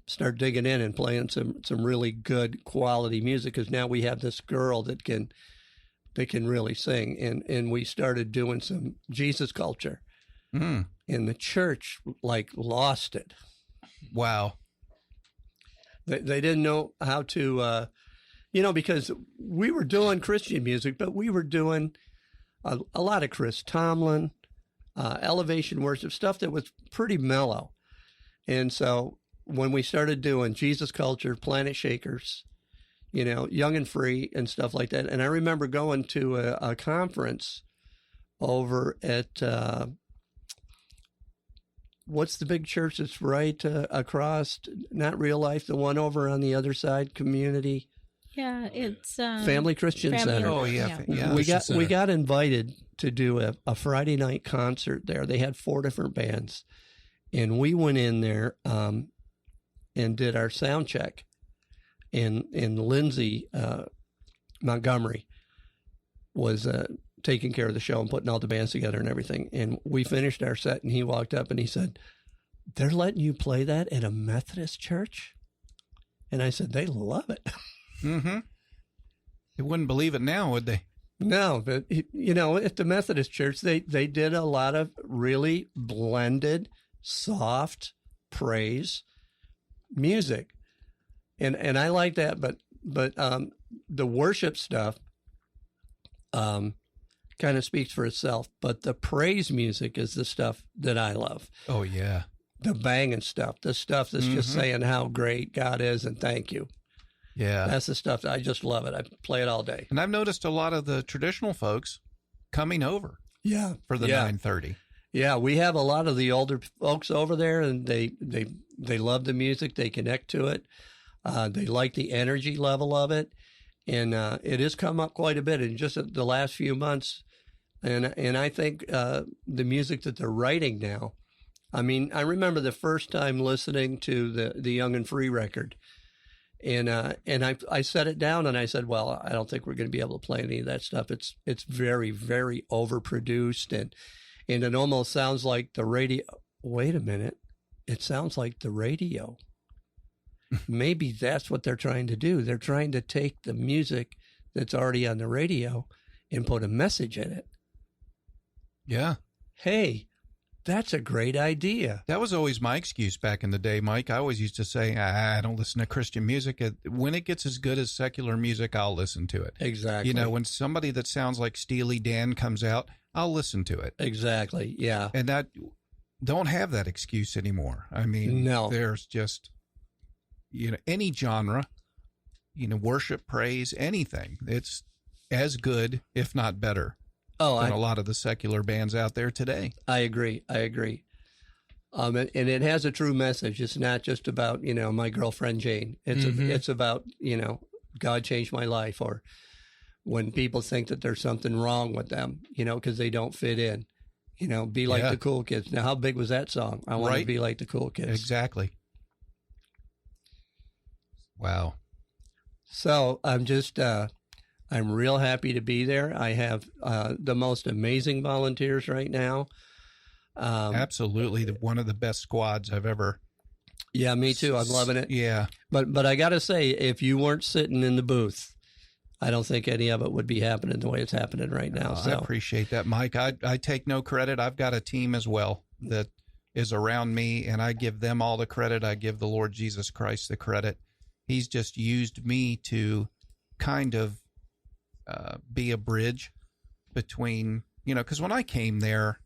start digging in and playing some really good quality music, because now we have this girl that can really sing. And we started doing some Jesus culture. Mm. And the church lost it. Wow. They didn't know how to, because we were doing Christian music, but we were doing a lot of Chris Tomlin, elevation worship, stuff that was pretty mellow. And so when we started doing Jesus culture, Planet Shakers, Young and Free and stuff like that. And I remember going to a conference over at, what's the big church that's right across, not Real Life, the one over on the other side, Community? Yeah, it's Family Christian Center. Oh, yeah. We got invited to do a Friday night concert there. They had 4 different bands. And we went in there and did our sound check. And Lindsay Montgomery was taking care of the show and putting all the bands together and everything. And we finished our set, and he walked up and he said, they're letting you play that at a Methodist church? And I said, they love it. Mm-hmm. They wouldn't believe it now, would they? No, but, at the Methodist church, they did a lot of really blended, soft praise music. And I like that, but the worship stuff kind of speaks for itself. But the praise music is the stuff that I love. Oh, yeah. The banging stuff, the stuff that's just saying how great God is and thank you. Yeah. That's the stuff that I just love it. I play it all day. And I've noticed a lot of the traditional folks coming over. Yeah. For the 9:30. Yeah, we have a lot of the older folks over there, and they love the music. They connect to it. They like the energy level of it. And it has come up quite a bit in just the last few months. And I think the music that they're writing now, I mean, I remember the first time listening to the Young and Free record. And I set it down and I said, well, I don't think we're going to be able to play any of that stuff. It's very, very overproduced and it almost sounds like the radio. Wait a minute. It sounds like the radio. maybe that's what they're trying to do. They're trying to take the music that's already on the radio and put a message in it. Yeah. Hey, that's a great idea. That was always my excuse back in the day, Mike. I always used to say, I don't listen to Christian music. When it gets as good as secular music, I'll listen to it. Exactly. You know, when somebody that sounds like Steely Dan comes out, I'll listen to it. Exactly. Yeah. And that don't have that excuse anymore. I mean, no. There's just, you know, any genre, you know, worship, praise, anything. It's as good, if not better, than a lot of the secular bands out there today. I agree. And it has a true message. It's not just about, you know, my girlfriend Jane. It's about, you know, God changed my life, or when people think that there's something wrong with them, you know, because they don't fit in, you know, be like the cool kids. Now, how big was that song? I want to be like the cool kids. Exactly. Wow. So I'm just, I'm real happy to be there. I have the most amazing volunteers right now. Absolutely. One of the best squads I've ever. Yeah, me too. I'm loving it. Yeah. But I got to say, if you weren't sitting in the booth, I don't think any of it would be happening the way it's happening right now. So I appreciate that, Mike. I take no credit. I've got a team as well that is around me, and I give them all the credit. I give the Lord Jesus Christ the credit. He's just used me to kind of be a bridge between, you know, because when I came there,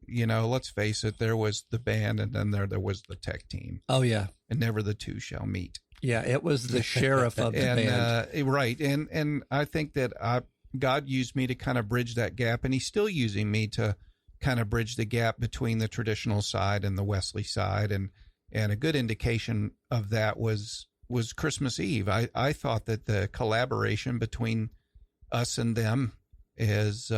you know, let's face it, there was the band and then there was the tech team. Oh, yeah. And never the two shall meet. Yeah, it was the sheriff of the band. Right. And I think that God used me to kind of bridge that gap, and he's still using me to kind of bridge the gap between the traditional side and the Wesley side. And a good indication of that was Christmas Eve. I thought that the collaboration between us and them is,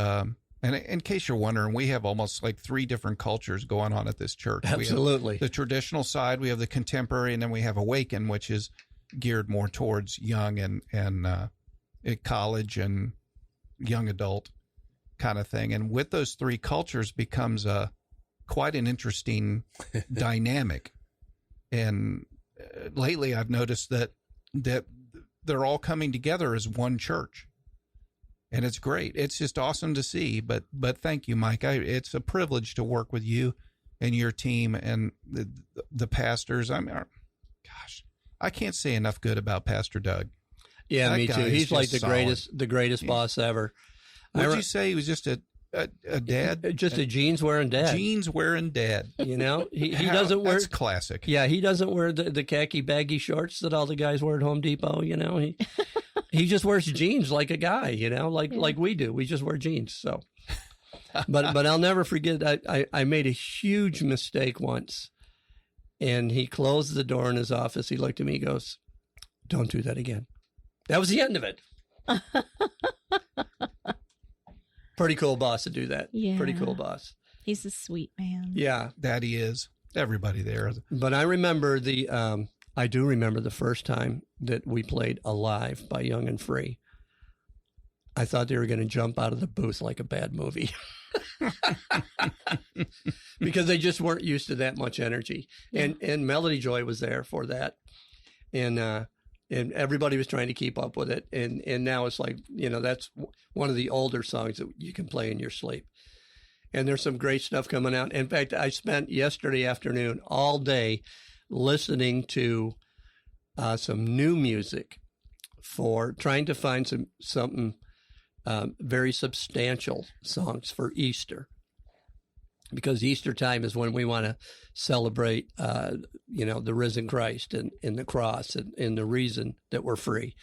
and in case you're wondering, we have almost like 3 different cultures going on at this church. Absolutely. We have the traditional side, we have the contemporary, and then we have Awaken, which is geared more towards young and college and young adult kind of thing. And with those 3 cultures becomes quite an interesting dynamic. And lately I've noticed that they're all coming together as one church. And it's great. It's just awesome to see. But thank you, Mike. It's a privilege to work with you and your team and the pastors. I mean, gosh, I can't say enough good about Pastor Doug. Yeah, that me too. He's like the greatest boss ever. Would you say he was just a dad? Just a jeans wearing dad. Jeans wearing dad. You know, he doesn't wear. That's classic. Yeah, he doesn't wear the khaki baggy shorts that all the guys wear at Home Depot. You know, he just wears jeans like a guy. You know, like we do. We just wear jeans. So, but I'll never forget. I made a huge mistake once, and he closed the door in his office. He looked at me. He goes, "Don't do that again." That was the end of it. Pretty cool boss to do that. Yeah. Pretty cool boss. He's a sweet man. Yeah. That he is. Everybody there. But I remember I do remember the first time that we played Alive by Young and Free. I thought they were going to jump out of the booth like a bad movie. Because they just weren't used to that much energy. And Melody Joy was there for that. And everybody was trying to keep up with it. And now it's like, you know, that's one of the older songs that you can play in your sleep. And there's some great stuff coming out. In fact, I spent yesterday afternoon all day listening to some new music for trying to find something very substantial songs for Easter. Because Easter time is when we want to celebrate, you know, the risen Christ and the cross and the reason that we're free.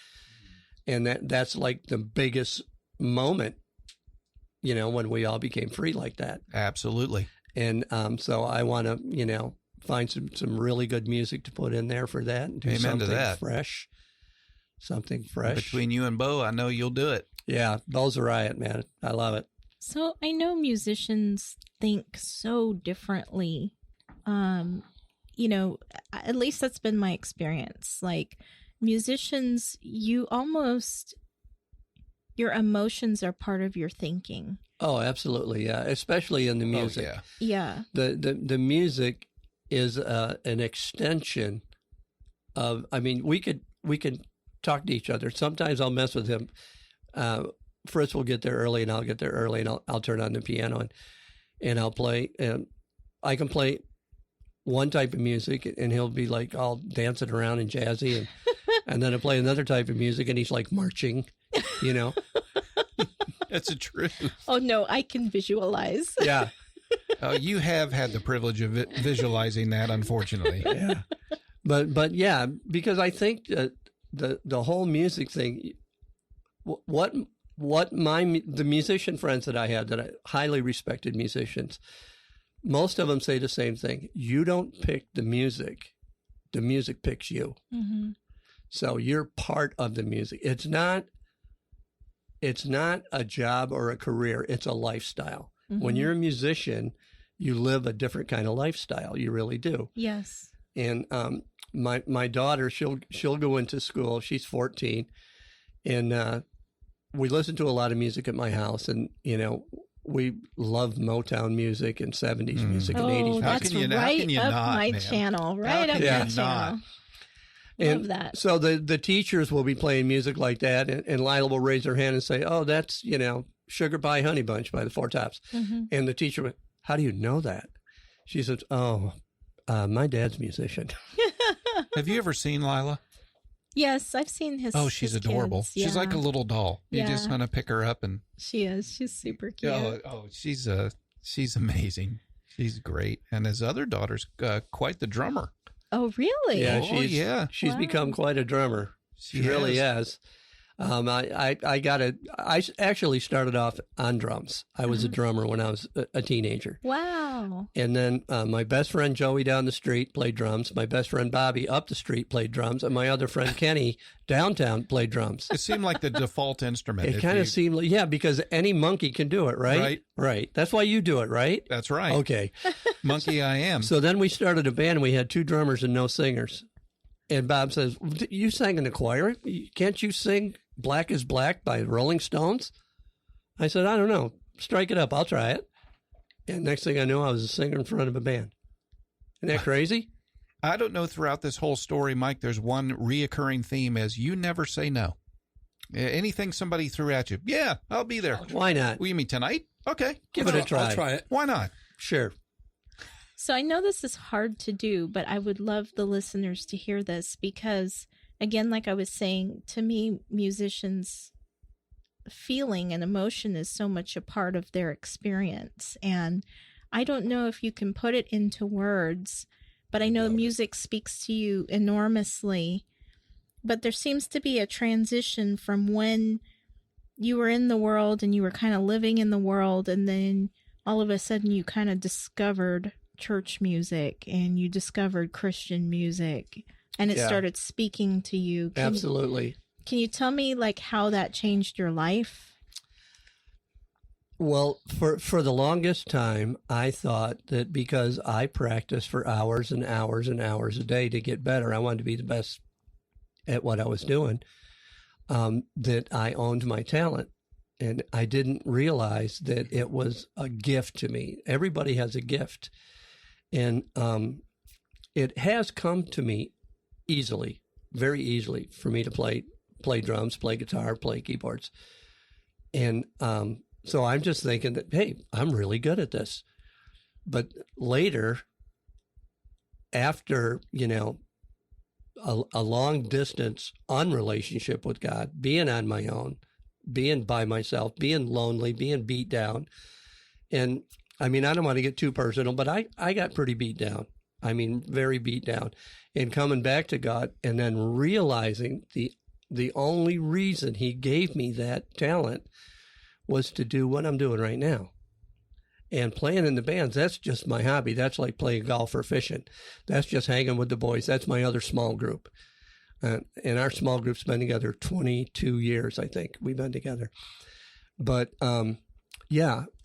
And that's like the biggest moment, you know, when we all became free like that. Absolutely. And so I want to, you know, find some really good music to put in there for that and do something fresh. Something fresh. Between you and Bo, I know you'll do it. Yeah, Bo's a riot, man. I love it. So I know musicians think so differently. You know, at least that's been my experience. Like musicians, your emotions are part of your thinking. Oh, absolutely. Yeah. Especially in the music. Oh, yeah. Yeah. The music is an extension I mean, we can talk to each other. Sometimes I'll mess with him. Fritz will get there early, and I'll get there early, and I'll turn on the piano and I'll play. And I can play one type of music, and he'll be like all dancing around and jazzy, and then I play another type of music, and he's like marching, you know. That's the truth. Oh no, I can visualize. Yeah. You have had the privilege of visualizing that, unfortunately. Yeah. But yeah, because I think that the whole music thing, the musician friends that I had, that I highly respected musicians, most of them say the same thing. You don't pick the music picks you. Mm-hmm. So you're part of the music. It's not a job or a career. It's a lifestyle. Mm-hmm. When you're a musician, you live a different kind of lifestyle. You really do. Yes. And my daughter, she'll go into school. She's 14, and we listen to a lot of music at my house, and we love Motown music and 70s music and 80s music. That's right up my channel. Right up my channel. Love that. So the teachers will be playing music like that, and Lila will raise her hand and say, "Oh, that's Sugar Pie Honey Bunch by the Four Tops." Mm-hmm. And the teacher went, "How do you know that?" She says, "Oh, my dad's a musician." Have you ever seen Lila? Yes, I've seen his. Oh, she's adorable. Kids. Yeah. She's like a little doll. You just want to pick her up and. She is. She's super cute. She's amazing. She's great, and his other daughter's quite the drummer. Oh, really? Yeah, she's become quite a drummer. She really has. I actually started off on drums. I was a drummer when I was a teenager. Wow. And then my best friend Joey down the street played drums. My best friend Bobby up the street played drums. And my other friend Kenny downtown played drums. It seemed like the default instrument. It kind of seemed like, because any monkey can do it, right? Right. That's why you do it, right? That's right. Okay. Monkey I am. So then we started a band. We had 2 drummers and no singers. And Bob says, "You sang in the choir. Can't you sing Black is Black by Rolling Stones?" I said, "I don't know. Strike it up. I'll try it." And next thing I knew, I was a singer in front of a band. Isn't that crazy? I don't know, throughout this whole story, Mike, there's one reoccurring theme as you never say no. Anything somebody threw at you, yeah, I'll be there. Why not? Well, you mean tonight? Okay. Give it a try. I'll try it. Why not? Sure. So I know this is hard to do, but I would love the listeners to hear this because, again, like I was saying, to me, musicians' feeling and emotion is so much a part of their experience. And I don't know if you can put it into words, but I know music speaks to you enormously. But there seems to be a transition from when you were in the world and you were kind of living in the world, and then all of a sudden you kind of discovered church music and you discovered Christian music, and it started speaking to you. Absolutely. Can you tell me how that changed your life? Well, for the longest time, I thought that because I practiced for hours and hours and hours a day to get better, I wanted to be the best at what I was doing, that I owned my talent. And I didn't realize that it was a gift to me. Everybody has a gift. And it has come to me easily, very easily, for me to play drums, play guitar, play keyboards. And so I'm just thinking that, hey, I'm really good at this. But later, after, a long distance unrelationship with God, being on my own, being by myself, being lonely, being beat down. And I mean, I don't want to get too personal, but I got pretty beat down. I mean, very beat down. And coming back to God and then realizing the only reason he gave me that talent was to do what I'm doing right now. And playing in the bands, that's just my hobby. That's like playing golf or fishing. That's just hanging with the boys. That's my other small group. And our small group's been together 22 years, I think. We've been together. But,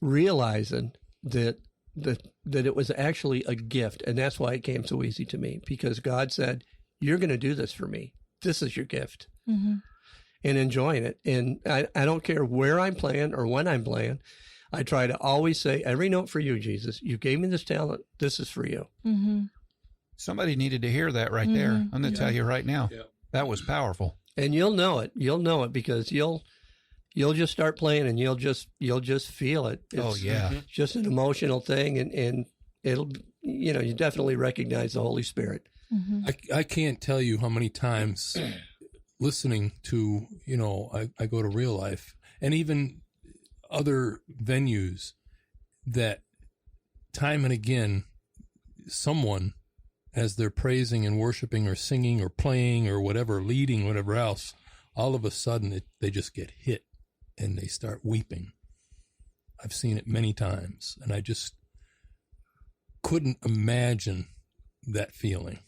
realizing that it was actually a gift. And that's why it came so easy to me, because God said, you're going to do this for me. This is your gift. Mm-hmm. And enjoying it. And I don't care where I'm playing or when I'm playing. I try to always say, every note for you, Jesus. You gave me this talent. This is for you. Mm-hmm. Somebody needed to hear that right there. I'm going to tell you right now. Yeah. That was powerful. And you'll know it. You'll know it because you'll just start playing and you'll just feel it. It's just an emotional thing, and it'll, you definitely recognize the Holy Spirit. I can't tell you how many times listening to, I go to Real Life and even other venues that time and again, someone, as they're praising and worshiping or singing or playing or whatever, leading, whatever else, all of a sudden they just get hit and they start weeping. I've seen it many times, and I just couldn't imagine that feeling.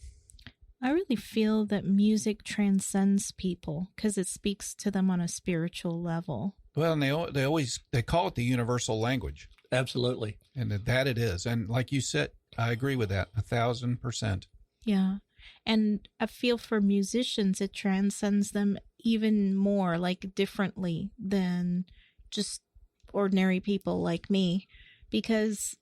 I really feel that music transcends people because it speaks to them on a spiritual level. Well, and they call it the universal language. Absolutely. And that it is. And like you said, I agree with that 1,000%. Yeah. And I feel for musicians, it transcends them even more, like differently than just ordinary people like me, because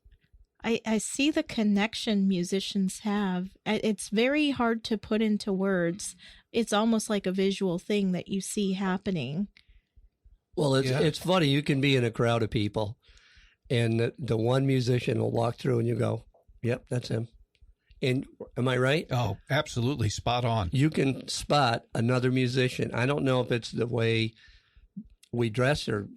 I see the connection musicians have. It's very hard to put into words. It's almost like a visual thing that you see happening. Well, it's funny. You can be in a crowd of people, and the one musician will walk through, and you go, "Yep, that's him." And am I right? Oh, absolutely, spot on. You can spot another musician. I don't know if it's the way we dress or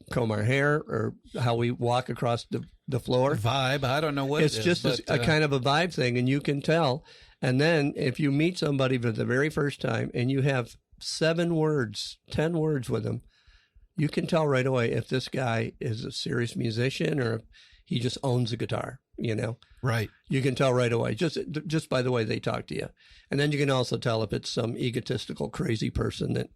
comb our hair or how we walk across the floor. Vibe. I don't know what it's it is. It's just a kind of a vibe thing, and you can tell. And then if you meet somebody for the very first time and you have 7 words, 10 words with them, you can tell right away if this guy is a serious musician or if he just owns a guitar, Right. You can tell right away just by the way they talk to you. And then you can also tell if it's some egotistical, crazy person that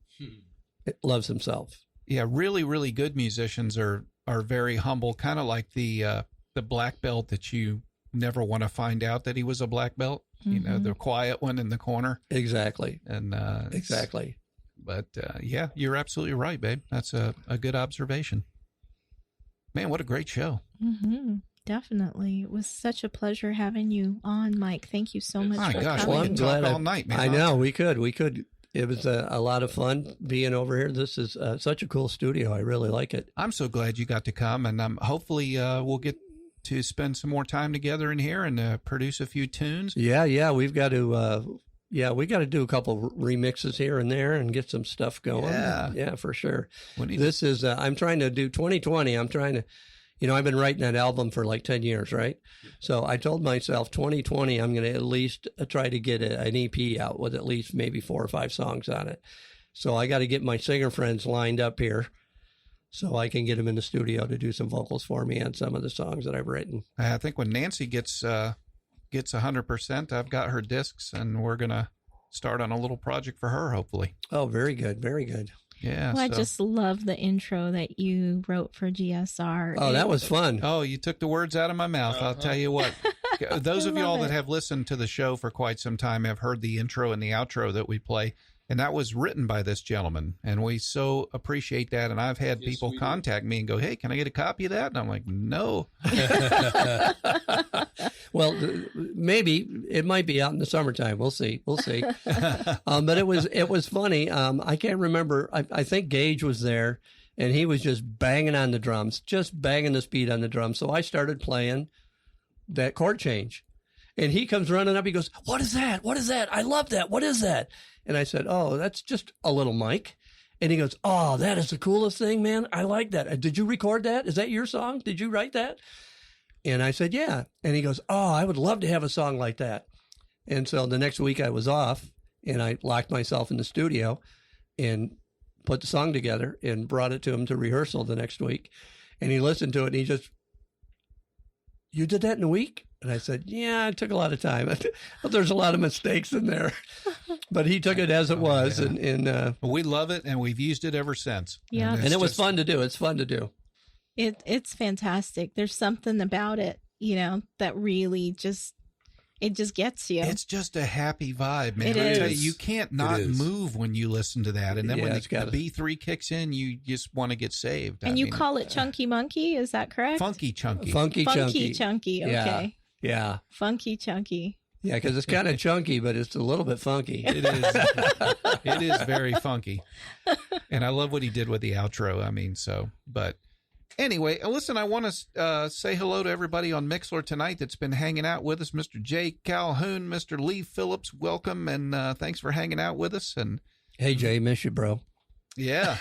loves himself. Yeah, really, really good musicians are very humble, kind of like the black belt that you never want to find out that he was a black belt. Mm-hmm. The quiet one in the corner. Exactly. And exactly. But yeah, you're absolutely right, babe. That's a good observation. Man, what a great show. Mm-hmm. Definitely. It was such a pleasure having you on, Mike. Thank you so much My for gosh, coming. we could talk all night, man. I know, we could. It was a lot of fun being over here. This is such a cool studio. I really like it. I'm so glad you got to come, and hopefully we'll get to spend some more time together in here and produce a few tunes. Yeah, we've got to. We got to do a couple remixes here and there and get some stuff going. Yeah, for sure. This is. I'm trying to do 2020. I'm trying to. I've been writing that album for like 10 years, right? So I told myself 2020, I'm going to at least try to get an EP out with at least maybe 4 or 5 songs on it. So I got to get my singer friends lined up here so I can get them in the studio to do some vocals for me on some of the songs that I've written. I think when Nancy gets 100%, I've got her discs, and we're going to start on a little project for her, hopefully. Oh, very good. Very good. Yeah. Well, I just love the intro that you wrote for GSR. Oh, that was fun. Oh, you took the words out of my mouth. I'll tell you what. Those of y'all that have listened to the show for quite some time have heard the intro and the outro that we play. And that was written by this gentleman. And we so appreciate that. And I've had people contact me and go, "Hey, can I get a copy of that?" And I'm like, "No." Well, maybe it might be out in the summertime. We'll see. But it was funny. I can't remember. I think Gage was there, and he was just banging on the drums, just banging the speed on the drums. So I started playing that chord change, and he comes running up. He goes, "What is that? What is that? I love that. What is that?" And I said, "Oh, that's just a little mic." And he goes, "Oh, that is the coolest thing, man. I like that. Did you record that? Is that your song? Did you write that?" And I said, "Yeah." And he goes, "Oh, I would love to have a song like that." And so the next week I was off, and I locked myself in the studio and put the song together and brought it to him to rehearsal the next week. And he listened to it, and he just, "You did that in a week?" And I said, "Yeah, it took a lot of time. There's a lot of mistakes in there." But he took it as it was. Yeah. And we love it, and we've used it ever since. Yeah. And it was fun to do. It's fun to do. It's fantastic. There's something about it, that really just gets you. It's just a happy vibe, man. It I tell is. you can't not move when you listen to that. And then when the B3 kicks in, you just want to get saved. And you call it Chunky Monkey, is that correct? Funky Chunky. Funky Chunky. Okay. Yeah. Funky Chunky. Yeah, because it's kind of chunky, but it's a little bit funky. It is. It is very funky. And I love what he did with the outro. I mean, but anyway, listen, I want to say hello to everybody on Mixlr tonight that's been hanging out with us. Mr. Jay Calhoun, Mr. Lee Phillips, welcome, and thanks for hanging out with us. And hey, Jay, miss you, bro. Yeah,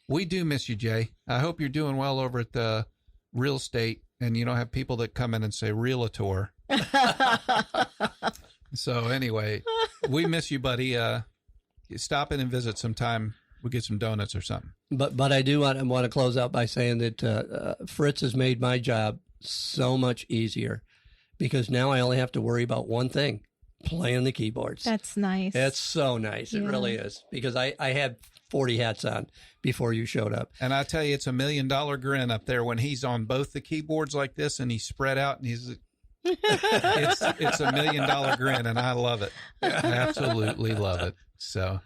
we do miss you, Jay. I hope you're doing well over at the real estate, and you don't have people that come in and say realtor. So anyway, we miss you, buddy. Stop in and visit sometime. We'll get some donuts or something. But I do want to close out by saying that Fritz has made my job so much easier because now I only have to worry about one thing, playing the keyboards. That's nice. It's so nice. It really is, because I had 40 hats on before you showed up. And I tell you, it's $1 million grin up there when he's on both the keyboards like this and he's spread out and he's... it's $1 million grin, and I love it. I absolutely love it. So,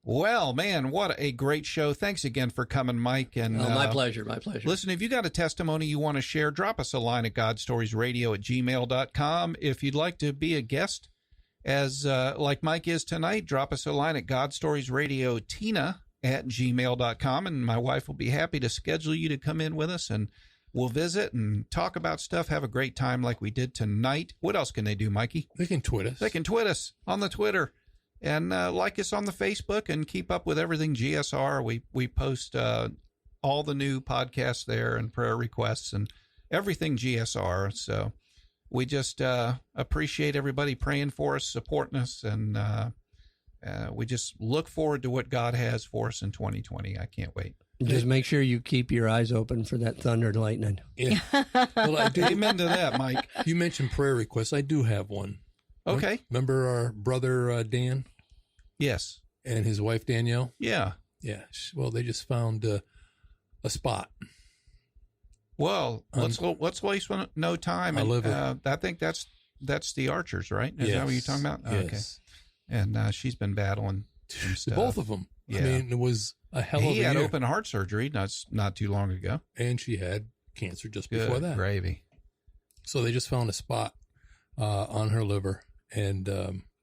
well, man, what a great show. Thanks again for coming, Mike. And my pleasure. My pleasure. Listen, if you got a testimony you want to share, drop us a line at godstoriesradio@gmail.com. If you'd like to be a guest, as like Mike is tonight, drop us a line at godstoriesradiotina@gmail.com, and my wife will be happy to schedule you to come in with us, and we'll visit and talk about stuff, have a great time like we did tonight. What else can they do, Mikey? They can tweet us. They can tweet us on the Twitter, and like us on the Facebook, and keep up with everything GSR. We post all the new podcasts there and prayer requests and everything GSR. So we just appreciate everybody praying for us, supporting us, and we just look forward to what God has for us in 2020. I can't wait. Just make sure you keep your eyes open for that thunder and lightning. Yeah. Well, I do. Amen to that, Mike. You mentioned prayer requests. I do have one. Okay. Remember our brother Dan? Yes. And his wife Danielle? Yeah. Yeah. Well, they just found a spot. Well, let's waste no time. I love it. I think that's the Archers, right? Is that what you're talking about? Yes. Okay. And she's been battling some stuff. Both of them. Yeah. I mean, it was a hell of a year. He had open heart surgery not too long ago. And she had cancer just Good before that. Gravy. So they just found a spot on her liver. And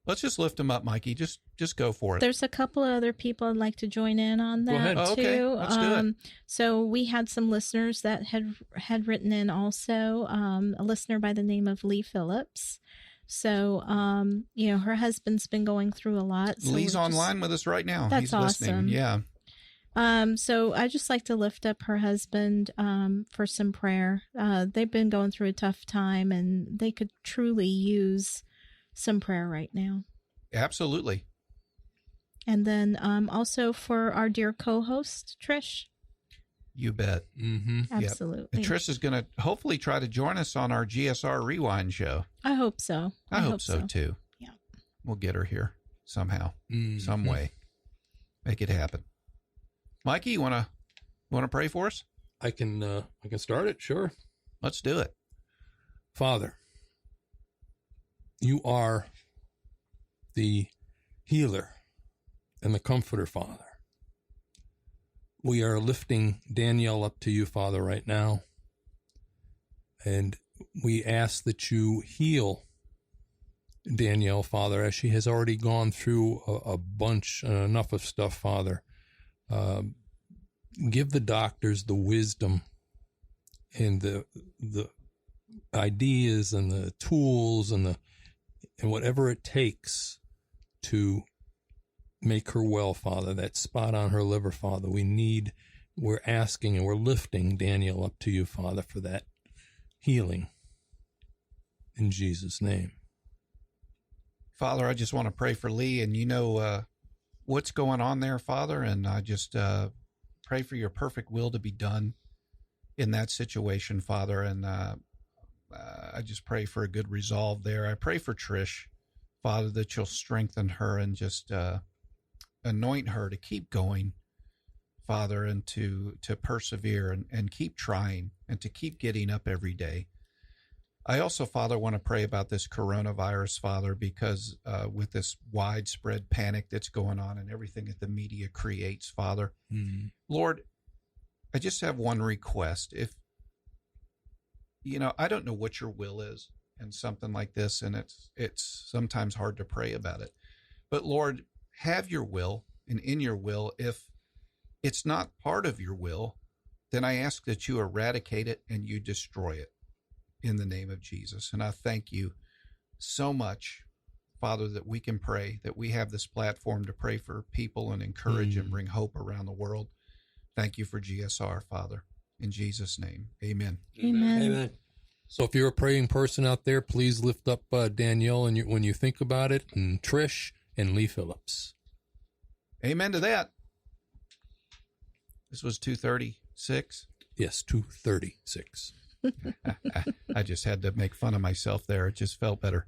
let's just lift him up, Mikey. Just go for it. There's a couple of other people I'd like to join in on that Go ahead. too. Oh, okay. Let's do it. So we had some listeners that had written in also. A listener by the name of Lee Phillips. So, her husband's been going through a lot. So Lee's online with us right now. That's He's listening. awesome. Yeah. So I just like to lift up her husband for some prayer. They've been going through a tough time, and they could truly use some prayer right now. Absolutely. And then also for our dear co-host, Trish. You bet. mm-hmm. Absolutely. And Trish is going to hopefully try to join us on our GSR Rewind show. I hope so. I hope so too. Yeah. We'll get her here somehow, Mm-hmm. some way. Make it happen. Mikey, you want to pray for us? I can start it. Sure. Let's do it. Father, you are the healer and the comforter, Father. We are lifting Danielle up to you, Father, right now. And we ask that you heal Danielle, Father, as she has already gone through a bunch, enough of stuff, Father. Give the doctors the wisdom and the ideas and the tools and whatever it takes to make her well, Father. That spot on her liver, Father. We're asking and we're lifting Danielle up to you, Father, for that healing. In Jesus' name. Father, I just want to pray for Lee, and you know what's going on there, Father, and I just pray for your perfect will to be done in that situation, Father, and I just pray for a good resolve there. I pray for Trish, Father, that you'll strengthen her and just anoint her to keep going, Father, and to persevere and keep trying and to keep getting up every day. I also, Father, want to pray about this coronavirus, Father, because with this widespread panic that's going on and everything that the media creates, Father, Lord, I just have one request. If, I don't know what your will is, and something like this, and it's sometimes hard to pray about it. But Lord, have your will, and in your will, if it's not part of your will, then I ask that you eradicate it and you destroy it in the name of Jesus. And I thank you so much, Father, that we can pray, that we have this platform to pray for people and encourage and bring hope around the world. Thank you for GSR, Father. In Jesus' name, amen. Amen. Amen. So if you're a praying person out there, please lift up Danielle and when you think about it, and Trish and Lee Phillips. Amen to that. This was 236. Yes, 236. I just had to make fun of myself there. It just felt better.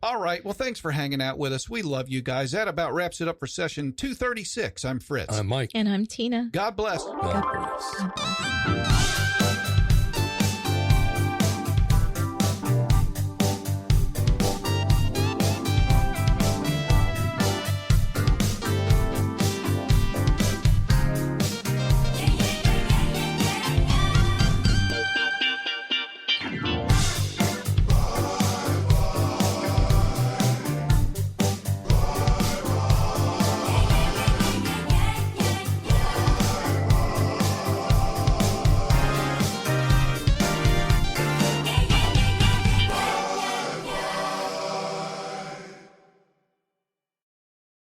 All right. Well, thanks for hanging out with us. We love you guys. That about wraps it up for session 236. I'm Fritz. I'm Mike. And I'm Tina. God bless. God bless. God bless.